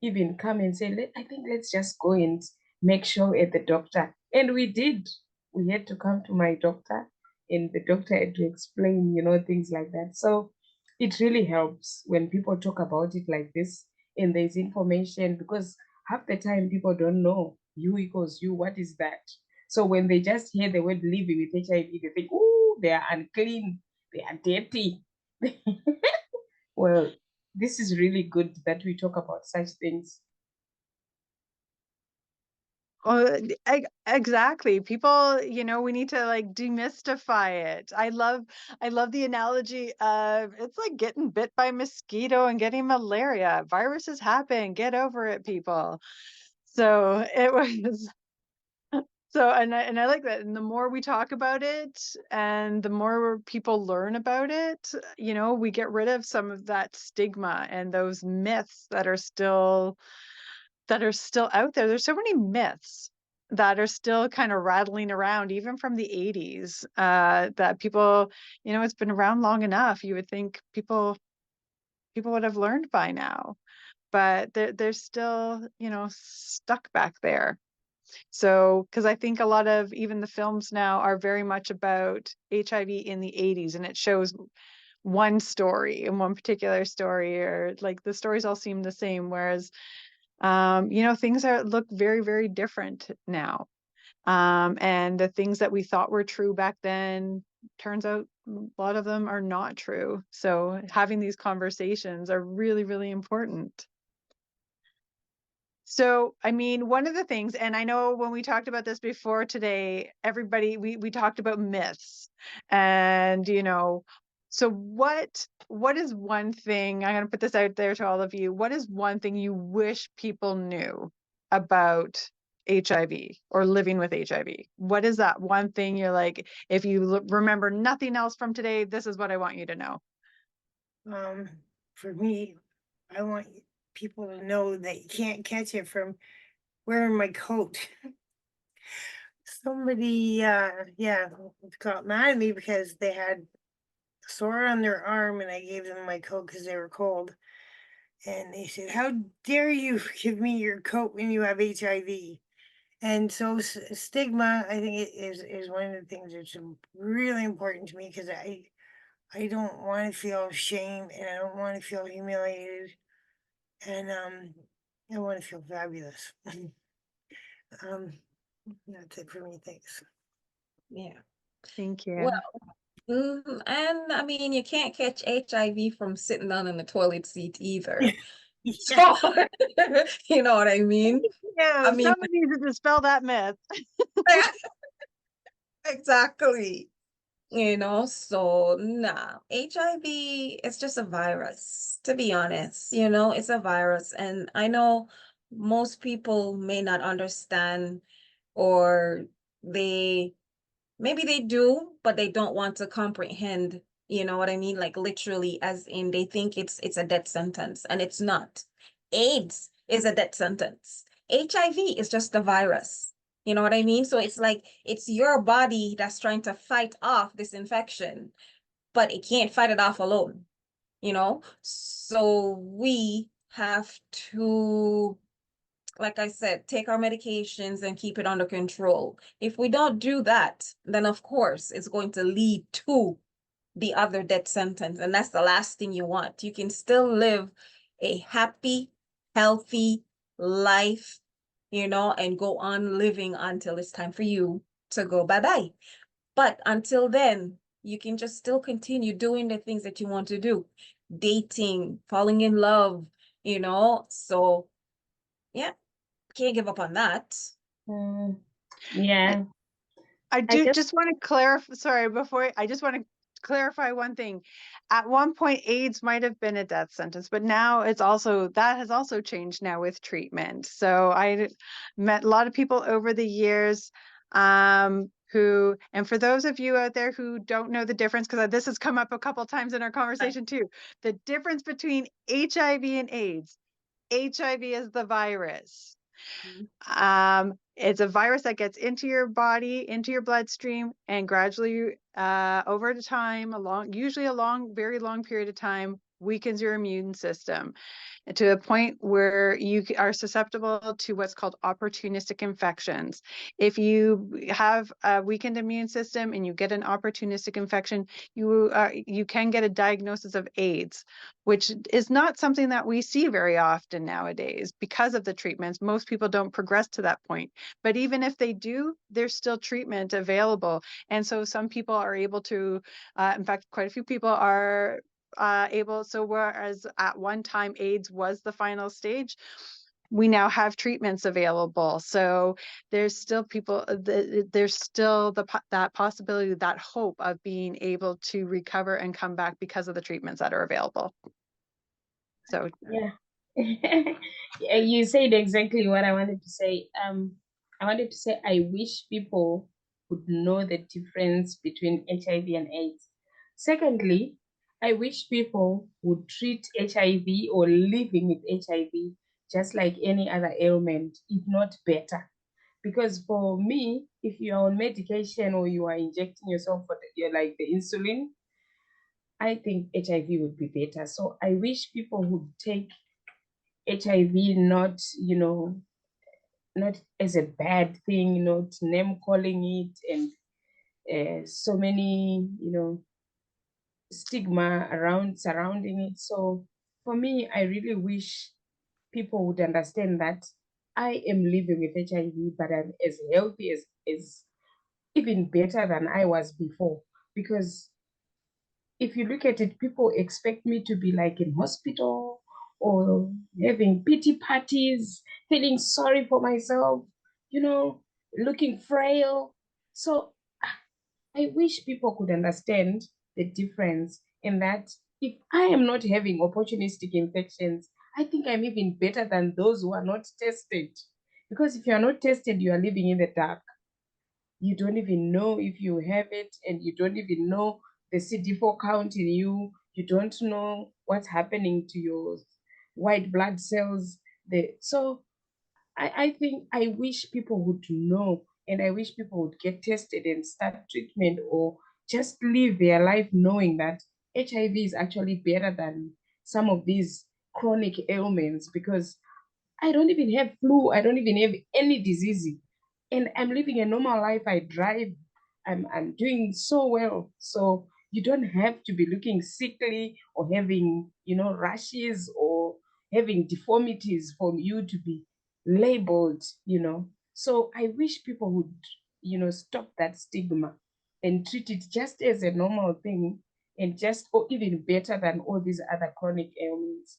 even come and say, I think let's just go and make sure at the doctor. And we did. We had to come to my doctor, and the doctor had to explain, things like that. So it really helps when people talk about it like this, and there's information, because half the time people don't know you equals you. What is that? So when they just hear the word living with HIV, they think, oh, they are unclean, they are dirty. Well, this is really good that we talk about such things. Exactly. People, we need to like demystify it. I love the analogy of it's like getting bit by a mosquito and getting malaria. Viruses happen. Get over it, people. So it was and I like that. And the more we talk about it and the more people learn about it, we get rid of some of that stigma and those myths that are still out there. There's so many myths that are still kind of rattling around, even from the 80s, that people, it's been around long enough. You would think people would have learned by now, but they're still, stuck back there. So, because I think a lot of even the films now are very much about HIV in the 80s, and it shows one story and one particular story, or like the stories all seem the same, whereas things look very, very different now. And the things that we thought were true back then, turns out a lot of them are not true. So having these conversations are really, really important. So, I mean, one of the things, and I know when we talked about this before today, we talked about myths, and so what is one thing, I'm going to put this out there to all of you, what is one thing you wish people knew about HIV or living with HIV? What is that one thing you're like, if you remember nothing else from today, this is what I want you to know? For me, I want people to know that you can't catch it from wearing my coat. Somebody, got mad at me because they had a sore on their arm, and I gave them my coat because they were cold. And they said, "How dare you give me your coat when you have HIV?" And so stigma, I think, is one of the things that's really important to me, because I don't want to feel shame, and I don't want to feel humiliated, and I want to feel fabulous. That's it for me. Thanks. Yeah. Thank you. Well, and I mean, you can't catch HIV from sitting down in the toilet seat either. Yeah. So, you know what I mean? Yeah, I mean, somebody needs to dispel that myth. exactly. So nah, HIV is just a virus, to be honest. It's a virus. And I know most people may not understand, or maybe they do, but they don't want to comprehend, you know what I mean? Like literally, as in they think it's a death sentence, and it's not. AIDS is a death sentence. HIV is just a virus. You know what I mean? So it's like it's your body that's trying to fight off this infection, but it can't fight it off alone. So we have to, like I said, take our medications and keep it under control. If we don't do that, then of course it's going to lead to the other death sentence. And that's the last thing you want. You can still live a happy, healthy life, you know, and go on living until it's time for you to go bye-bye. But until then, you can just still continue doing the things that you want to do, dating, falling in love, you know. So yeah, can't give up on that. Yeah. I I do just just want to clarify, sorry, I just want to clarify one thing. At one point, AIDS might have been a death sentence, but now that has also changed now with treatment. So I met a lot of people over the years who, and for those of you out there who don't know the difference, because this has come up a couple times in our conversation too, the difference between HIV and AIDS. HIV is the virus. It's a virus that gets into your body, into your bloodstream, and gradually, over time, usually a very long period of time, weakens your immune system to a point where you are susceptible to what's called opportunistic infections. If you have a weakened immune system and you get an opportunistic infection, you can get a diagnosis of AIDS, which is not something that we see very often nowadays because of the treatments. Most people don't progress to that point, but even if they do, there's still treatment available. And so some people are able to, in fact, quite a few people are so whereas at one time AIDS was the final stage, we now have treatments available. So there's still that possibility, that hope of being able to recover and come back because of the treatments that are available. So yeah. Yeah, you said exactly what I wanted to say. I wanted to say I wish people would know the difference between HIV and AIDS. Secondly, I wish people would treat HIV or living with HIV just like any other ailment, if not better. Because for me, if you are on medication or you are injecting yourself like the insulin, I think HIV would be better. So I wish people would take HIV not, not as a bad thing, not name calling it, and so many, stigma surrounding it. So for me, I really wish people would understand that I am living with HIV, but I'm as healthy as even better than I was before. Because if you look at it, people expect me to be like in hospital or having pity parties, feeling sorry for myself, looking frail. So I wish people could understand the difference in that if I am not having opportunistic infections, I think I'm even better than those who are not tested. Because if you are not tested, you are living in the dark. You don't even know if you have it, and you don't even know the CD4 count in you. You don't know what's happening to your white blood cells. So I think I wish people would know, and I wish people would get tested and start treatment, or just live their life knowing that HIV is actually better than some of these chronic ailments, because I don't even have flu. I don't even have any disease. And I'm living a normal life. I drive. I'm doing so well. So you don't have to be looking sickly or having, rashes or having deformities for you to be labeled. So I wish people would, stop that stigma and treat it just as a normal thing, and just, or even better than all these other chronic ailments.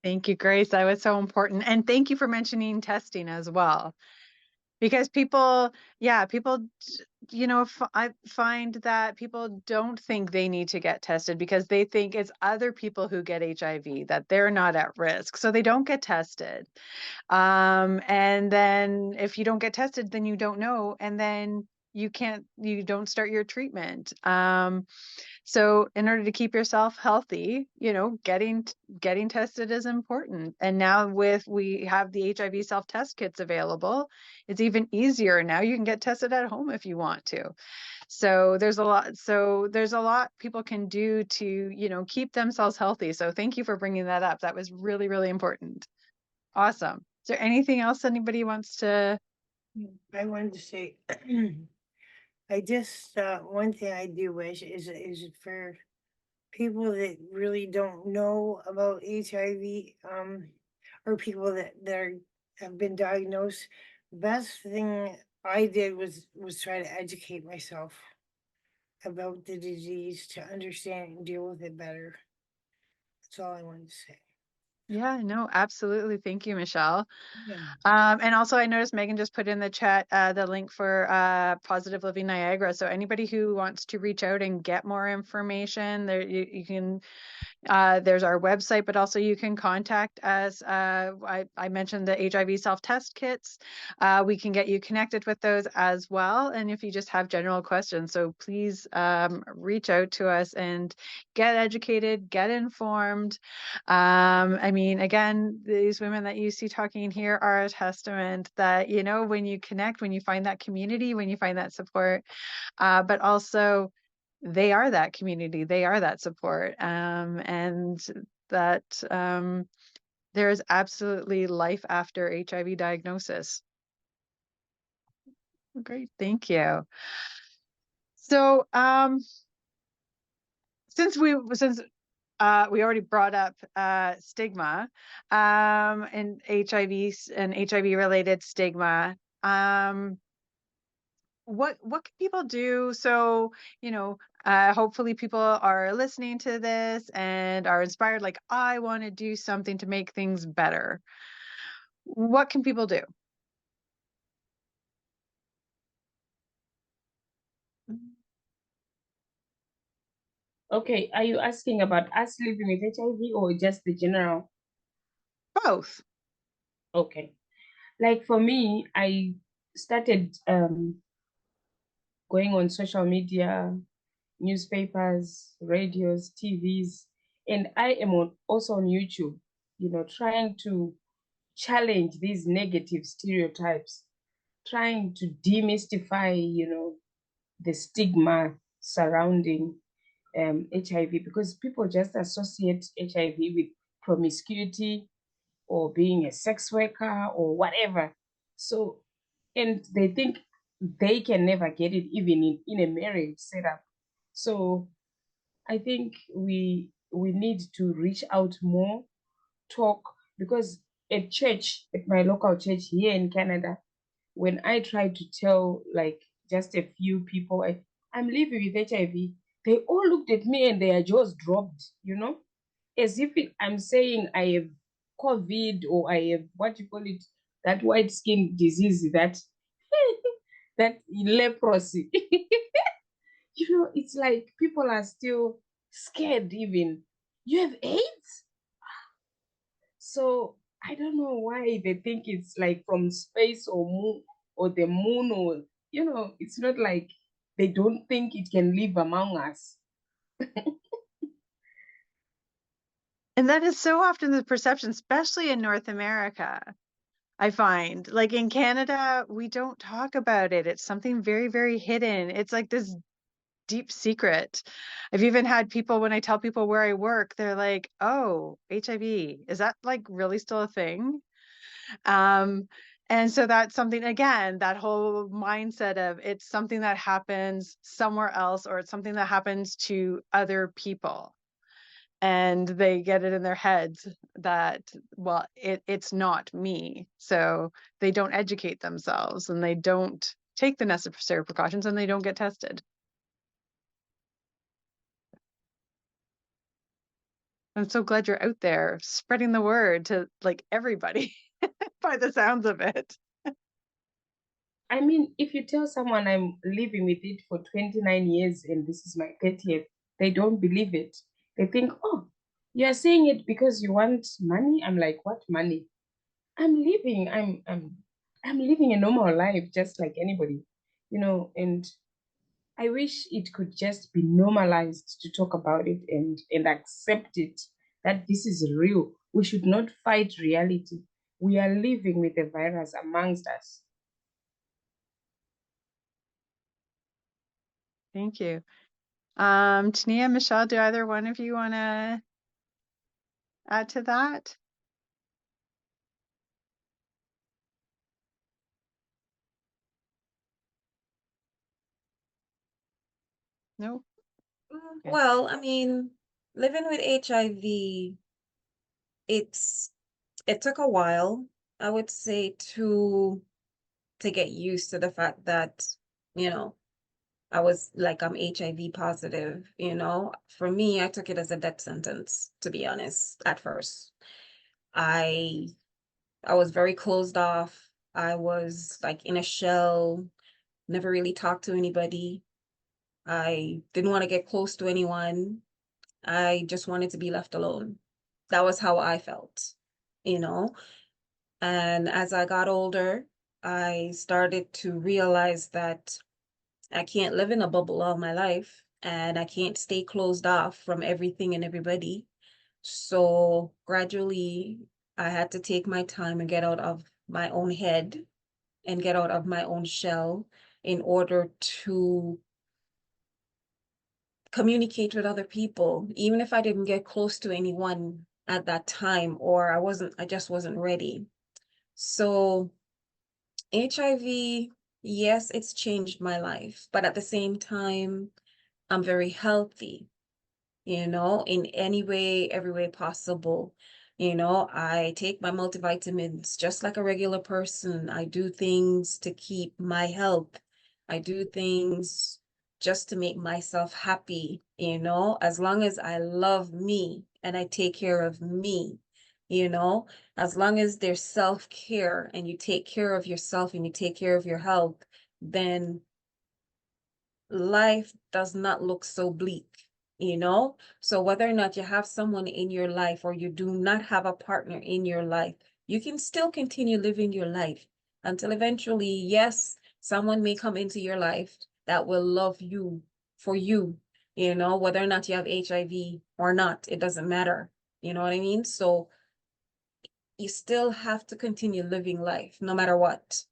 thank you, Grace. That was so important. And thank you for mentioning testing as well. Because people, I find that people don't think they need to get tested because they think it's other people who get HIV, that they're not at risk. So they don't get tested. And then if you don't get tested, then you don't know. And then you don't start your treatment. So in order to keep yourself healthy, getting tested is important. And now we have the HIV self-test kits available, it's even easier. Now you can get tested at home if you want to. So there's a lot people can do to, keep themselves healthy. So thank you for bringing that up. That was really, really important. Awesome. Is there anything else anybody wants to? I wanted to say, I just one thing I do wish is for people that really don't know about HIV, or people that have been diagnosed. Best thing I did was try to educate myself about the disease to understand and deal with it better. That's all I wanted to say. Yeah, no, absolutely. Thank you, Michelle. Yeah. And also I noticed Megan just put in the chat the link for Positive Living Niagara. So anybody who wants to reach out and get more information, there you can. There's our website, but also you can contact us. I mentioned the HIV self-test kits. We can get you connected with those as well. And if you just have general questions, so please reach out to us and get educated, get informed. I mean, again, these women that you see talking here are a testament that, when you connect, when you find that community, when you find that support, but also they are that community, they are that support, and that there is absolutely life after HIV diagnosis. Great, thank you. So since we already brought up stigma and HIV and HIV related stigma, what can people do? So, hopefully people are listening to this and are inspired, like, I want to do something to make things better. What can people do? Okay, are you asking about us living with HIV or just the general? Both. Okay. Like for me, I started going on social media, newspapers, radios, TVs, and I am also on YouTube, trying to challenge these negative stereotypes, trying to demystify, the stigma surrounding HIV, because people just associate HIV with promiscuity or being a sex worker or whatever. So, and they think they can never get it even in a marriage setup. So I think we need to reach out more, talk, because at church, at my local church here in Canada, when I tried to tell like just a few people I'm living with HIV, they all looked at me and their jaws dropped, as if I'm saying I have COVID or I have what you call it, that white skin disease, that that leprosy. It's like people are still scared even. You have AIDS? So I don't know why they think it's like from space or moon or the moon, or it's not like they don't think it can live among us. And that is so often the perception, especially in North America. I find, like, in Canada, we don't talk about it. It's something very, very hidden. It's like this deep secret. I've even had people, when I tell people where I work, they're like, oh, HIV, is that like really still a thing? And so that's something, again, that whole mindset of it's something that happens somewhere else, or it's something that happens to other people. And they get it in their heads that, well, it's not me. So they don't educate themselves and they don't take the necessary precautions and they don't get tested. I'm so glad you're out there spreading the word to like everybody by the sounds of it. I mean, if you tell someone I'm living with it for 29 years and this is my 30th, they don't believe it. They think, oh, you're saying it because you want money? I'm like, what money? I'm living a normal life just like anybody. and I wish it could just be normalized to talk about it and accept it, that this is real. We should not fight reality. We are living with the virus amongst us. Thank you. Tania, Michelle, do either one of you want to add to that? No? Okay. Well, I mean, living with HIV, it took a while, I would say, to get used to the fact that, you know, I'm HIV positive, For me, I took it as a death sentence, to be honest, at first. I was very closed off. I was like in a shell, never really talked to anybody. I didn't want to get close to anyone. I just wanted to be left alone. That was how I felt, you know? And as I got older, I started to realize that I can't live in a bubble all my life and I can't stay closed off from everything and everybody. So gradually, I had to take my time and get out of my own head and get out of my own shell in order to communicate with other people, even if I didn't get close to anyone at that time, or I just wasn't ready. So HIV, yes, it's changed my life, but at the same time, I'm very healthy, in any way, every way possible. I take my multivitamins just like a regular person. I do things to keep my health. I do things just to make myself happy, as long as I love me and I take care of me, as long as there's self-care and you take care of yourself and you take care of your health, then life does not look so bleak, So whether or not you have someone in your life or you do not have a partner in your life, you can still continue living your life until eventually, yes, someone may come into your life that will love you for you, whether or not you have HIV or not, it doesn't matter. You know what I mean? So you still have to continue living life no matter what,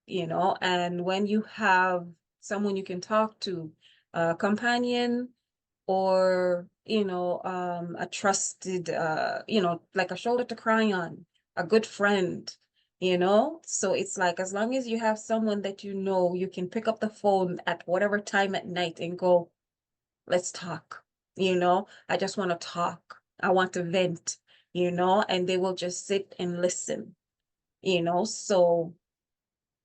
and when you have someone you can talk to, a companion, or a trusted, like a shoulder to cry on, a good friend, so it's like, as long as you have someone that you can pick up the phone at whatever time at night and go, let's talk, I just want to talk, I want to vent, and they will just sit and listen, so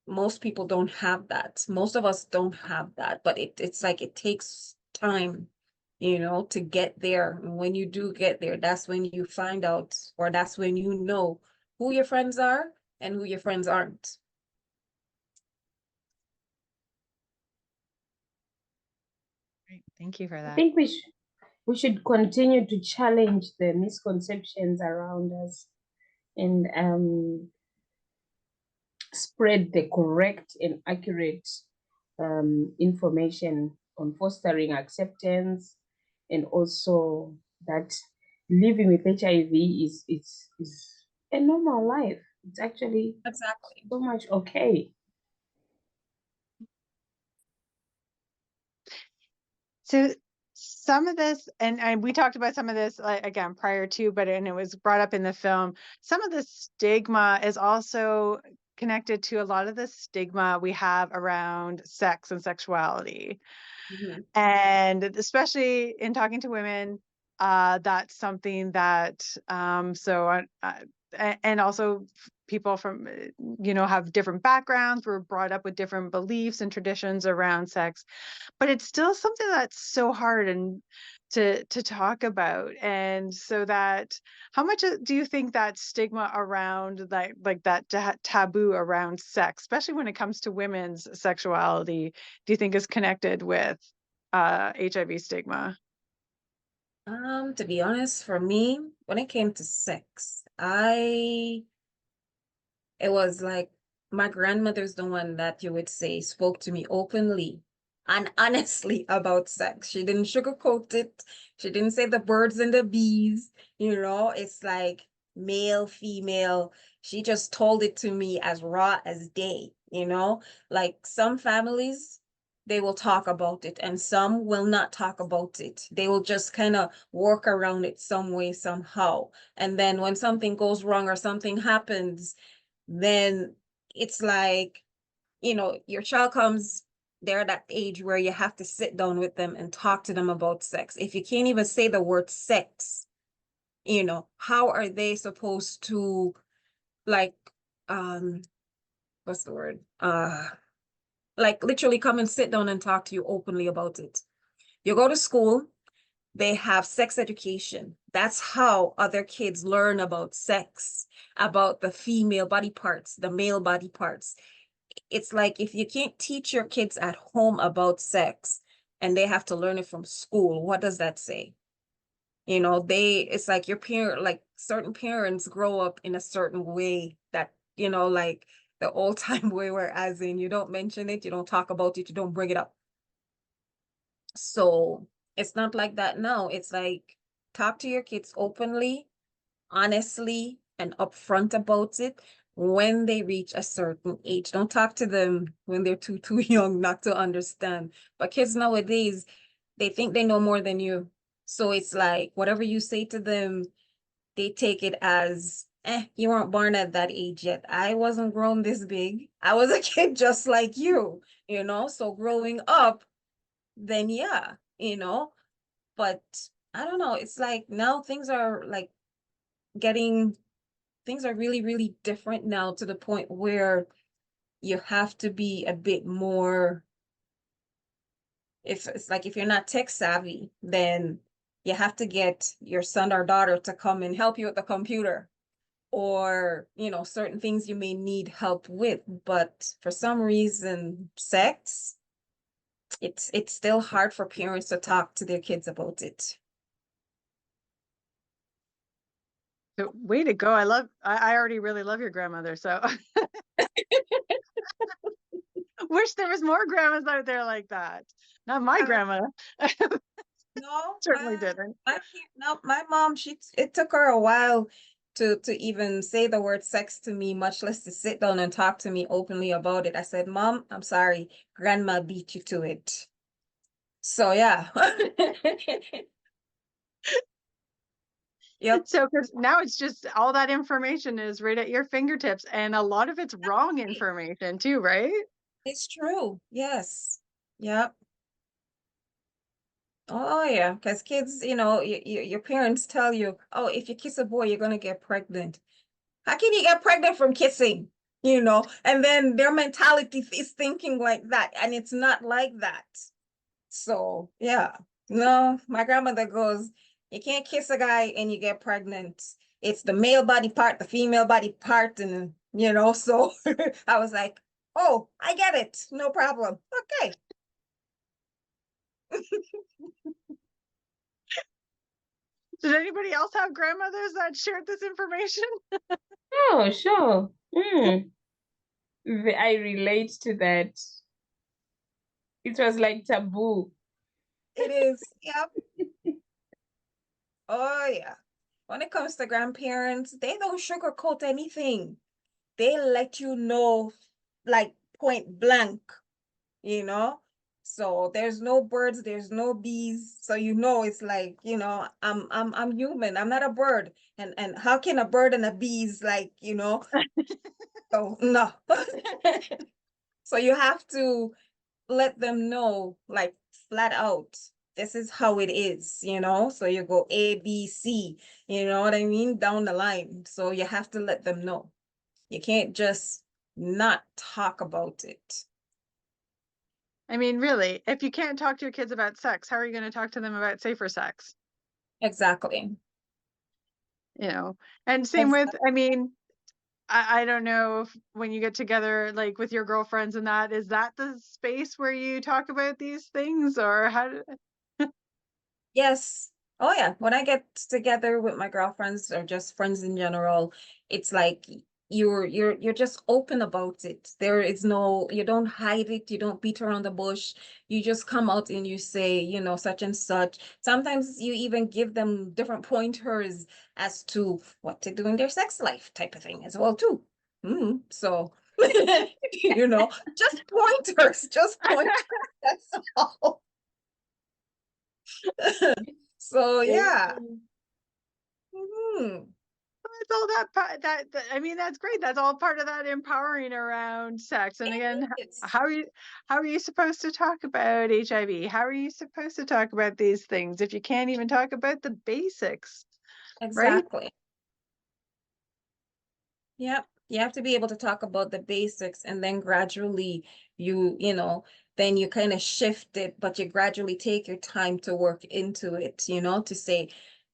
most people don't have that. Most of us don't have that, but it's like it takes time, to get there. And when you do get there, that's when you find out, or that's when you know who your friends are and who your friends aren't. Great. Thank you for I that. think we should continue to challenge the misconceptions around us and spread the correct and accurate information on fostering acceptance, and also that living with HIV is a normal life. It's actually Exactly. so much okay. So some of this, and we talked about some of this again prior to, and it was brought up in the film. Some of the stigma is also connected to a lot of the stigma we have around sex and sexuality. Mhm. And especially in talking to women, that's something that and also people from have different backgrounds, were brought up with different beliefs and traditions around sex, but it's still something that's so hard and to talk about. And so that, how much do you think that stigma around that taboo around sex, especially when it comes to women's sexuality, do you think is connected with HIV stigma? To be honest, for me, when it came to sex, it was like my grandmother's the one that you would say spoke to me openly and honestly about sex. She didn't sugarcoat it. She didn't say the birds and the bees, it's like male, female. She just told it to me as raw as day, like some families, they will talk about it and some will not talk about it. They will just kind of work around it some way, somehow. And then when something goes wrong or something happens, then it's like, your child comes, they're at that age where you have to sit down with them and talk to them about sex. If you can't even say the word sex, how are they supposed to, like, what's the word? Like literally come and sit down and talk to you openly about it. You go to school, they have sex education. That's how other kids learn about sex, about the female body parts, the male body parts. It's like if you can't teach your kids at home about sex and they have to learn it from school, what does that say? It's like your parent, like certain parents grow up in a certain way that, like the old time way, where as in you don't mention it, you don't talk about it, you don't bring it up. So it's not like that now. It's like talk to your kids openly, honestly, and upfront about it when they reach a certain age. Don't talk to them when they're too young not to understand. But kids nowadays, they think they know more than you. So it's like whatever you say to them, they take it as, you weren't born at that age yet. I wasn't grown this big. I was a kid just like you, So growing up, then yeah, but I don't know. It's like now things are like things are really, really different now to the point where you have to be a bit more, if it's like if you're not tech savvy, then you have to get your son or daughter to come and help you with the computer or, certain things you may need help with. But for some reason, sex, it's still hard for parents to talk to their kids about it. So, way to go. I already really love your grandmother. So wish there was more grandmas out there like that. Not my grandma. No, Certainly didn't. no, my mom, it took her a while to even say the word sex to me, much less to sit down and talk to me openly about it. I said, Mom, I'm sorry, grandma beat you to it. So yeah. Yep. So, because now it's just all that information is right at your fingertips, and a lot of it's wrong information too, right? It's true. Yes. Yep. Oh yeah, because kids, your parents tell you, oh, if you kiss a boy, you're gonna get pregnant. How can you get pregnant from kissing? And then their mentality is thinking like that, and it's not like that. So yeah, no, my grandmother goes, you can't kiss a guy and you get pregnant. It's the male body part, the female body part, and so I was like, oh, I get it, no problem. Okay. Did anybody else have grandmothers that shared this information? Oh, sure. I relate to that. It was like taboo. It is. Yep. Oh yeah. When it comes to grandparents, they don't sugarcoat anything. They let you know like point blank, So there's no birds, there's no bees. So it's like, I'm human. I'm not a bird. And how can a bird and a bees like, So no. So you have to let them know like flat out, this is how it is, So you go A, B, C, you know what I mean? Down the line. So you have to let them know. You can't just not talk about it. I mean, really, if you can't talk to your kids about sex, how are you going to talk to them about safer sex? Exactly. And same with, I mean, I don't know if when you get together, like with your girlfriends and that, is that the space where you talk about these things, or how do... Yes. Oh yeah. When I get together with my girlfriends or just friends in general, it's like, you're just open about it. There is no, you don't hide it, you don't beat around the bush. You just come out and you say, you know, such and such. Sometimes you even give them different pointers as to what to do in their sex life type of thing as well too. So you know, just pointers, just pointers. That's all. So yeah. Mhm. It's all that I mean, that's great. That's all part of that empowering around sex. And again, It's how are you supposed to talk about HIV? How are you supposed to talk about these things if you can't even talk about the basics, right? exactly. Yep. You have to be able to talk about the basics, and then gradually you know, then you kind of shift it, but you gradually take your time to work into it, you know, to say,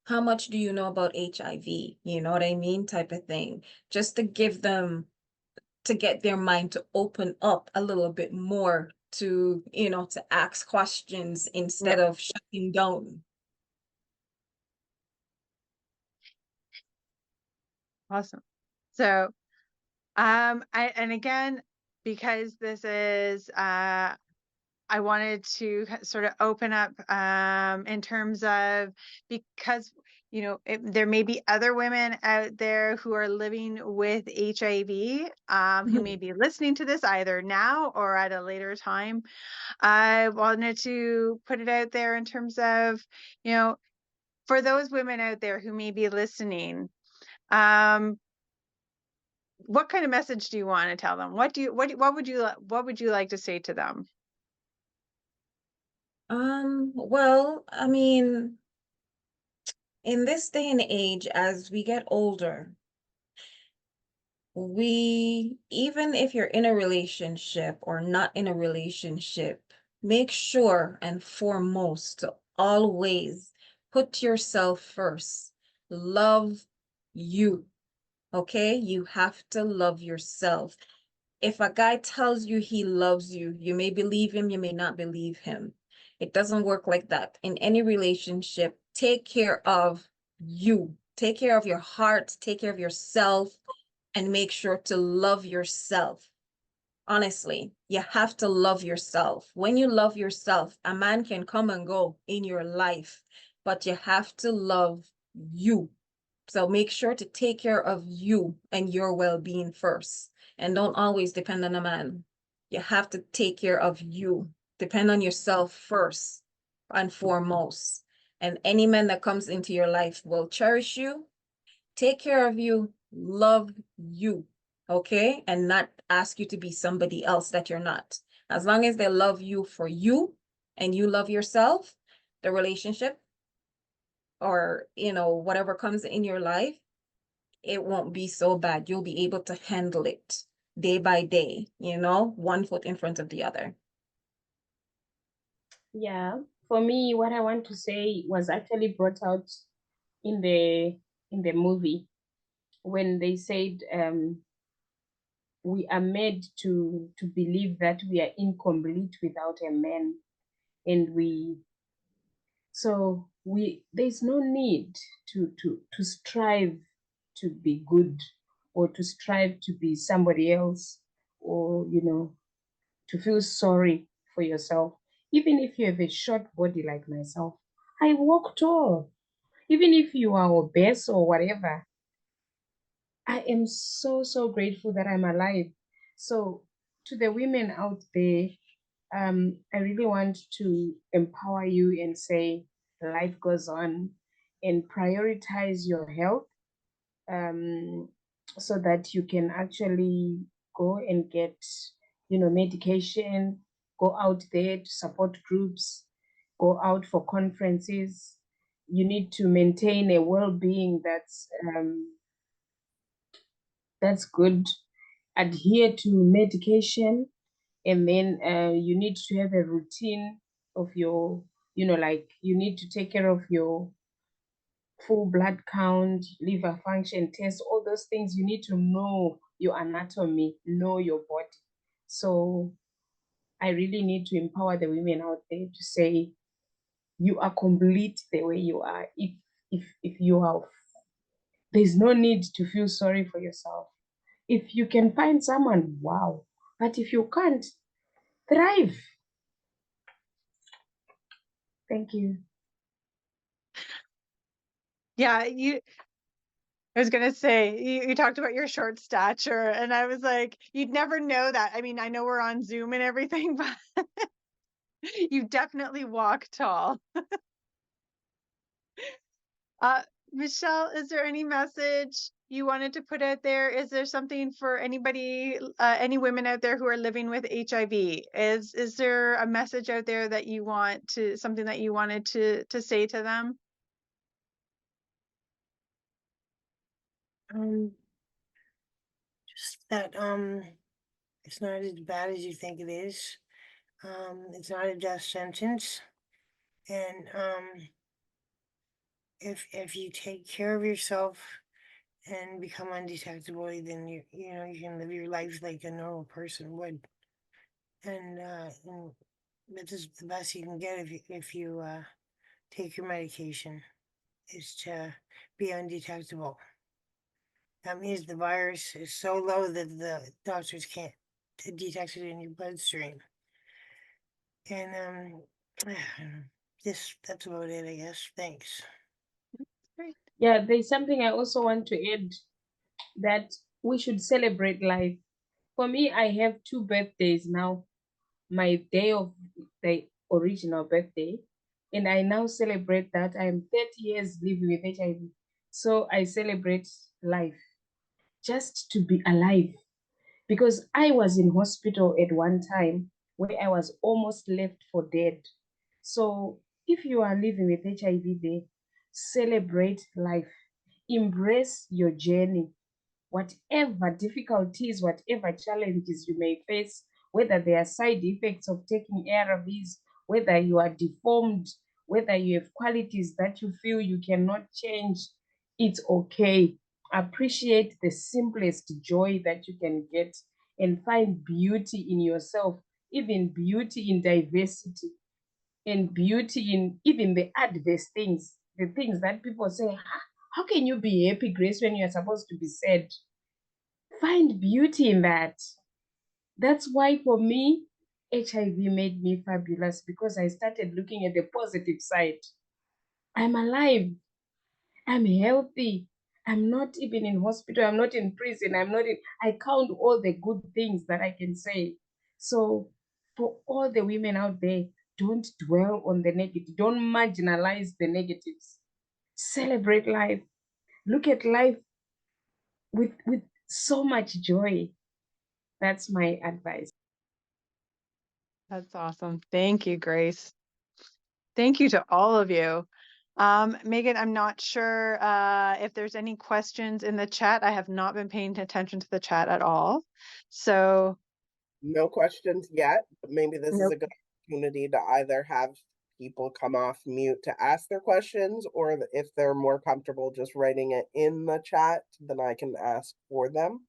how much do you know about HIV? You know what I mean? Type of thing. Just to give them, to get their mind to open up a little bit more to, you know, to ask questions instead Yeah, of shutting down. awesome. So, and again, because this is, I wanted to sort of open up in terms of, because, you know, there may be other women out there who are living with HIV, who may be listening to this either now or at a later time. I wanted to put it out there in terms of, you know, for those women out there who may be listening, um, what kind of message do you want to tell them? What would you like to say to them? Well, I mean, in this day and age, as we get older, even if you're in a relationship or not in a relationship, make sure and foremost to always put yourself first. Love you. Okay? You have to love yourself. If a guy tells you he loves you, you may believe him, you may not believe him. It doesn't work like that. In any relationship, take care of you. Take care of your heart, take care of yourself, and make sure to love yourself. Honestly, you have to love yourself. When you love yourself, a man can come and go in your life, but you have to love you. So make sure to take care of you and your well-being first. And don't always depend on a man. You have to take care of you. Depend on yourself first and foremost. And any man that comes into your life will cherish you, take care of you, love you, okay? And not ask you to be somebody else that you're not. As long as they love you for you and you love yourself, the relationship or, you know, whatever comes in your life, it won't be so bad. You'll be able to handle it day by day, you know, one foot in front of the other. Yeah, for me, what I want to say was actually brought out in the movie when they said we are made to believe that we are incomplete without a man, and there's no need to strive to be good, or to strive to be somebody else, or to feel sorry for yourself. Even if you have a short body like myself, I walk tall. Even if you are obese or whatever, I am so grateful that I'm alive. So to the women out there, I really want to empower you and say life goes on, and prioritize your health, um, so that you can actually go and get, medication, go out there to support groups, go out for conferences. You need to maintain a well-being that's good. Adhere to medication, and then you need to have a routine of your, like you need to take care of your full blood count, liver function test, all those things. You need to know your anatomy, know your body. So I really need to empower the women out there to say you are complete the way you are. If you are, there's no need to feel sorry for yourself. If you can find someone, wow. But if you can't, thrive. Thank you. Yeah, I was gonna say, you talked about your short stature, and I was like, you'd never know that. I mean, I know we're on Zoom and everything, but you definitely walk tall. Michelle, is there any message you wanted to put out there? Is there something for anybody, any women out there who are living with HIV? Is there a message out there that you want to, something that you wanted to say to them? Just that it's not as bad as you think it is. It's not a death sentence. And if you take care of yourself and become undetectable, then you can live your life like a normal person would. And this is the best you can get if you take your medication, is to be undetectable. That means the virus is so low that the doctors can't detect it in your bloodstream. And that's about it, I guess. Thanks. Great. Yeah, there's something I also want to add, that we should celebrate life. For me, I have 2 birthdays now. My day of the original birthday, and I now celebrate that I'm 30 years living with HIV. So I celebrate life, just to be alive, because I was in hospital at one time where I was almost left for dead. So if you are living with HIV there, celebrate life, embrace your journey, whatever difficulties, whatever challenges you may face, whether they are side effects of taking ARVs, whether you are deformed, whether you have qualities that you feel you cannot change, it's okay. Appreciate the simplest joy that you can get and find beauty in yourself, even beauty in diversity, and beauty in even the adverse things, the things that people say, how can you be happy, Grace, when you're supposed to be sad? Find beauty in that. That's why for me, HIV made me fabulous, because I started looking at the positive side. I'm alive. I'm healthy. I'm not even in hospital. I'm not in prison. I count all the good things that I can say. So for all the women out there, don't dwell on the negative. Don't marginalize the negatives. Celebrate life. Look at life with so much joy. That's my advice. That's awesome. Thank you, Grace. Thank you to all of you. Megan, I'm not sure if there's any questions in the chat. I have not been paying attention to the chat at all. So, No questions yet, but maybe this is nope. a good opportunity to either have people come off mute to ask their questions, or if they're more comfortable just writing it in the chat, then I can ask for them.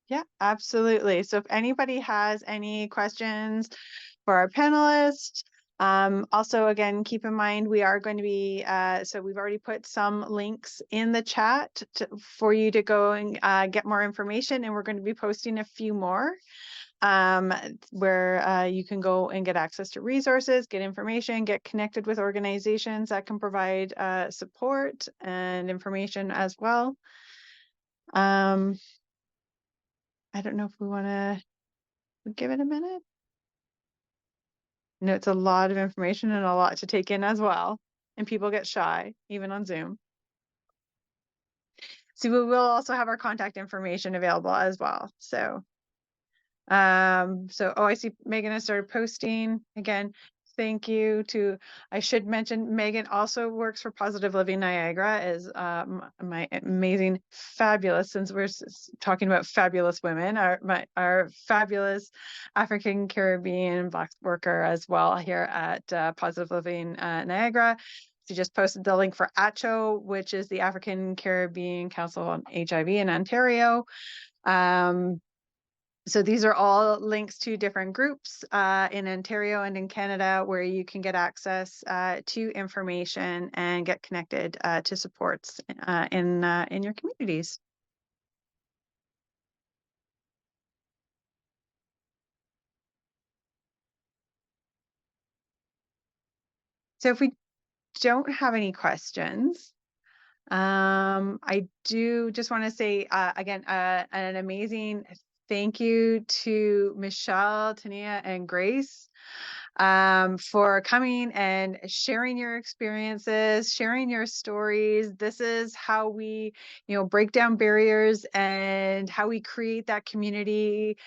Yeah, absolutely. So if anybody has any questions for our panelists, also, again, keep in mind, we are going to be, so we've already put some links in the chat for you to go and get more information, and we're going to be posting a few more where you can go and get access to resources, get information, get connected with organizations that can provide support and information as well. I don't know if we want to give it a minute. No, it's a lot of information and a lot to take in as well. And people get shy, even on Zoom. So we will also have our contact information available as well. So, oh, I see Megan has started posting again. Thank you to, I should mention, Megan also works for Positive Living Niagara as my amazing, fabulous, since we're talking about fabulous women, our fabulous African Caribbean Black worker as well here at Positive Living Niagara. She just posted the link for ACHO, which is the African Caribbean Council on HIV in Ontario. So these are all links to different groups in Ontario and in Canada where you can get access to information and get connected to supports in your communities. So if we don't have any questions, I do just want to say again an amazing thank you to Michelle, Tania, and Grace for coming and sharing your experiences, sharing your stories. This is how we, break down barriers and how we create that community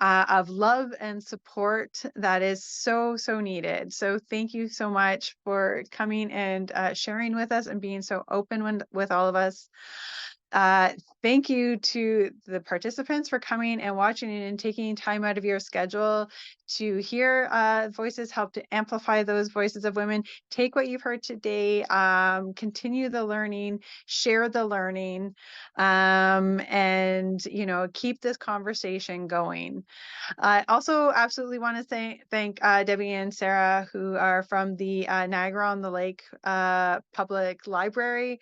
of love and support that is so, so needed. So thank you so much for coming and sharing with us and being so open with all of us. Thank you to the participants for coming and watching and taking time out of your schedule to hear voices, help to amplify those voices of women. Take what you've heard today, continue the learning, share the learning, and keep this conversation going. I also absolutely want to thank Debbie and Sarah, who are from the Niagara on the Lake Public Library.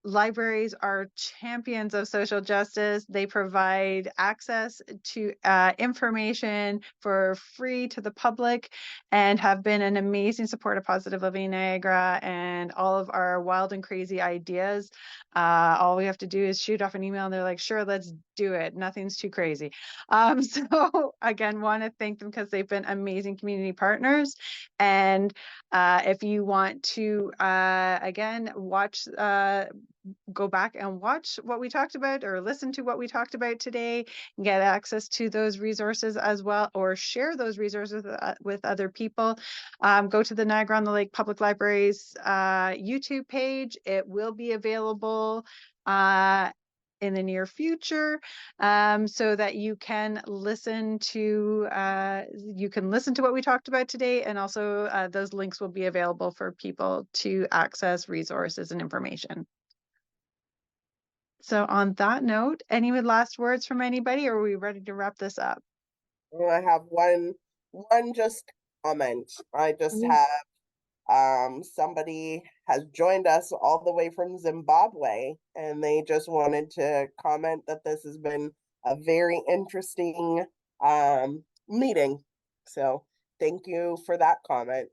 Libraries are champions of social justice. They provide access to information for free to the public and have been an amazing support of Positive Living Niagara and all of our wild and crazy ideas. All we have to do is shoot off an email and they're like, sure, let's do it. Nothing's too crazy. So again, want to thank them because they've been amazing community partners. And if you want to, again, go back and watch what we talked about or listen to what we talked about today, and get access to those resources as well, or share those resources with other people, go to the Niagara on the Lake Public Library's YouTube page. It will be available in the near future, so that you can listen to what we talked about today, and also those links will be available for people to access resources and information. So on that note, any last words from anybody, or are we ready to wrap this up? Well, I have one just comment. I just have somebody has joined us all the way from Zimbabwe, and they just wanted to comment that this has been a very interesting meeting. So thank you for that comment.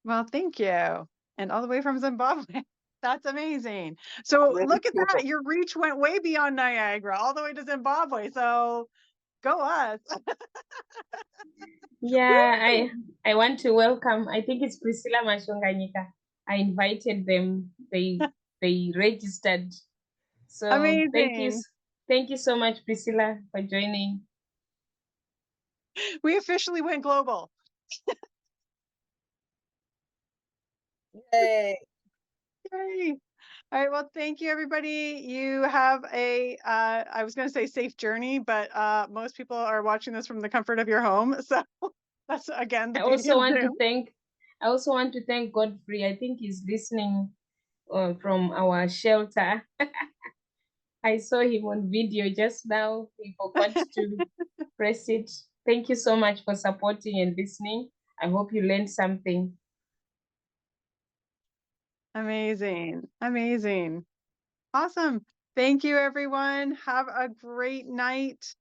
Well, thank you. And all the way from Zimbabwe. That's amazing. So Really look at cool. that. Your reach went way beyond Niagara, all the way to Zimbabwe. So go us. Yeah, I want to welcome, I think it's Priscilla Mashonganyika. I invited them. They registered. So Amazing. thank you so much, Priscilla, for joining. We officially went global. Yay. Yay. All right. Well, thank you, everybody. You have I was going to say safe journey, but most people are watching this from the comfort of your home. So that's, again, the I beauty also of want Zoom. to thank Godfrey. I think he's listening from our shelter. I saw him on video just now. He forgot to press it. Thank you so much for supporting and listening. I hope you learned something. Amazing. Amazing. Awesome. Thank you, everyone. Have a great night.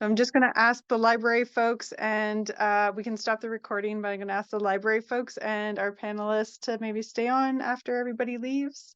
I'm just going to ask the library folks, and we can stop the recording, but I'm going to ask the library folks and our panelists to maybe stay on after everybody leaves.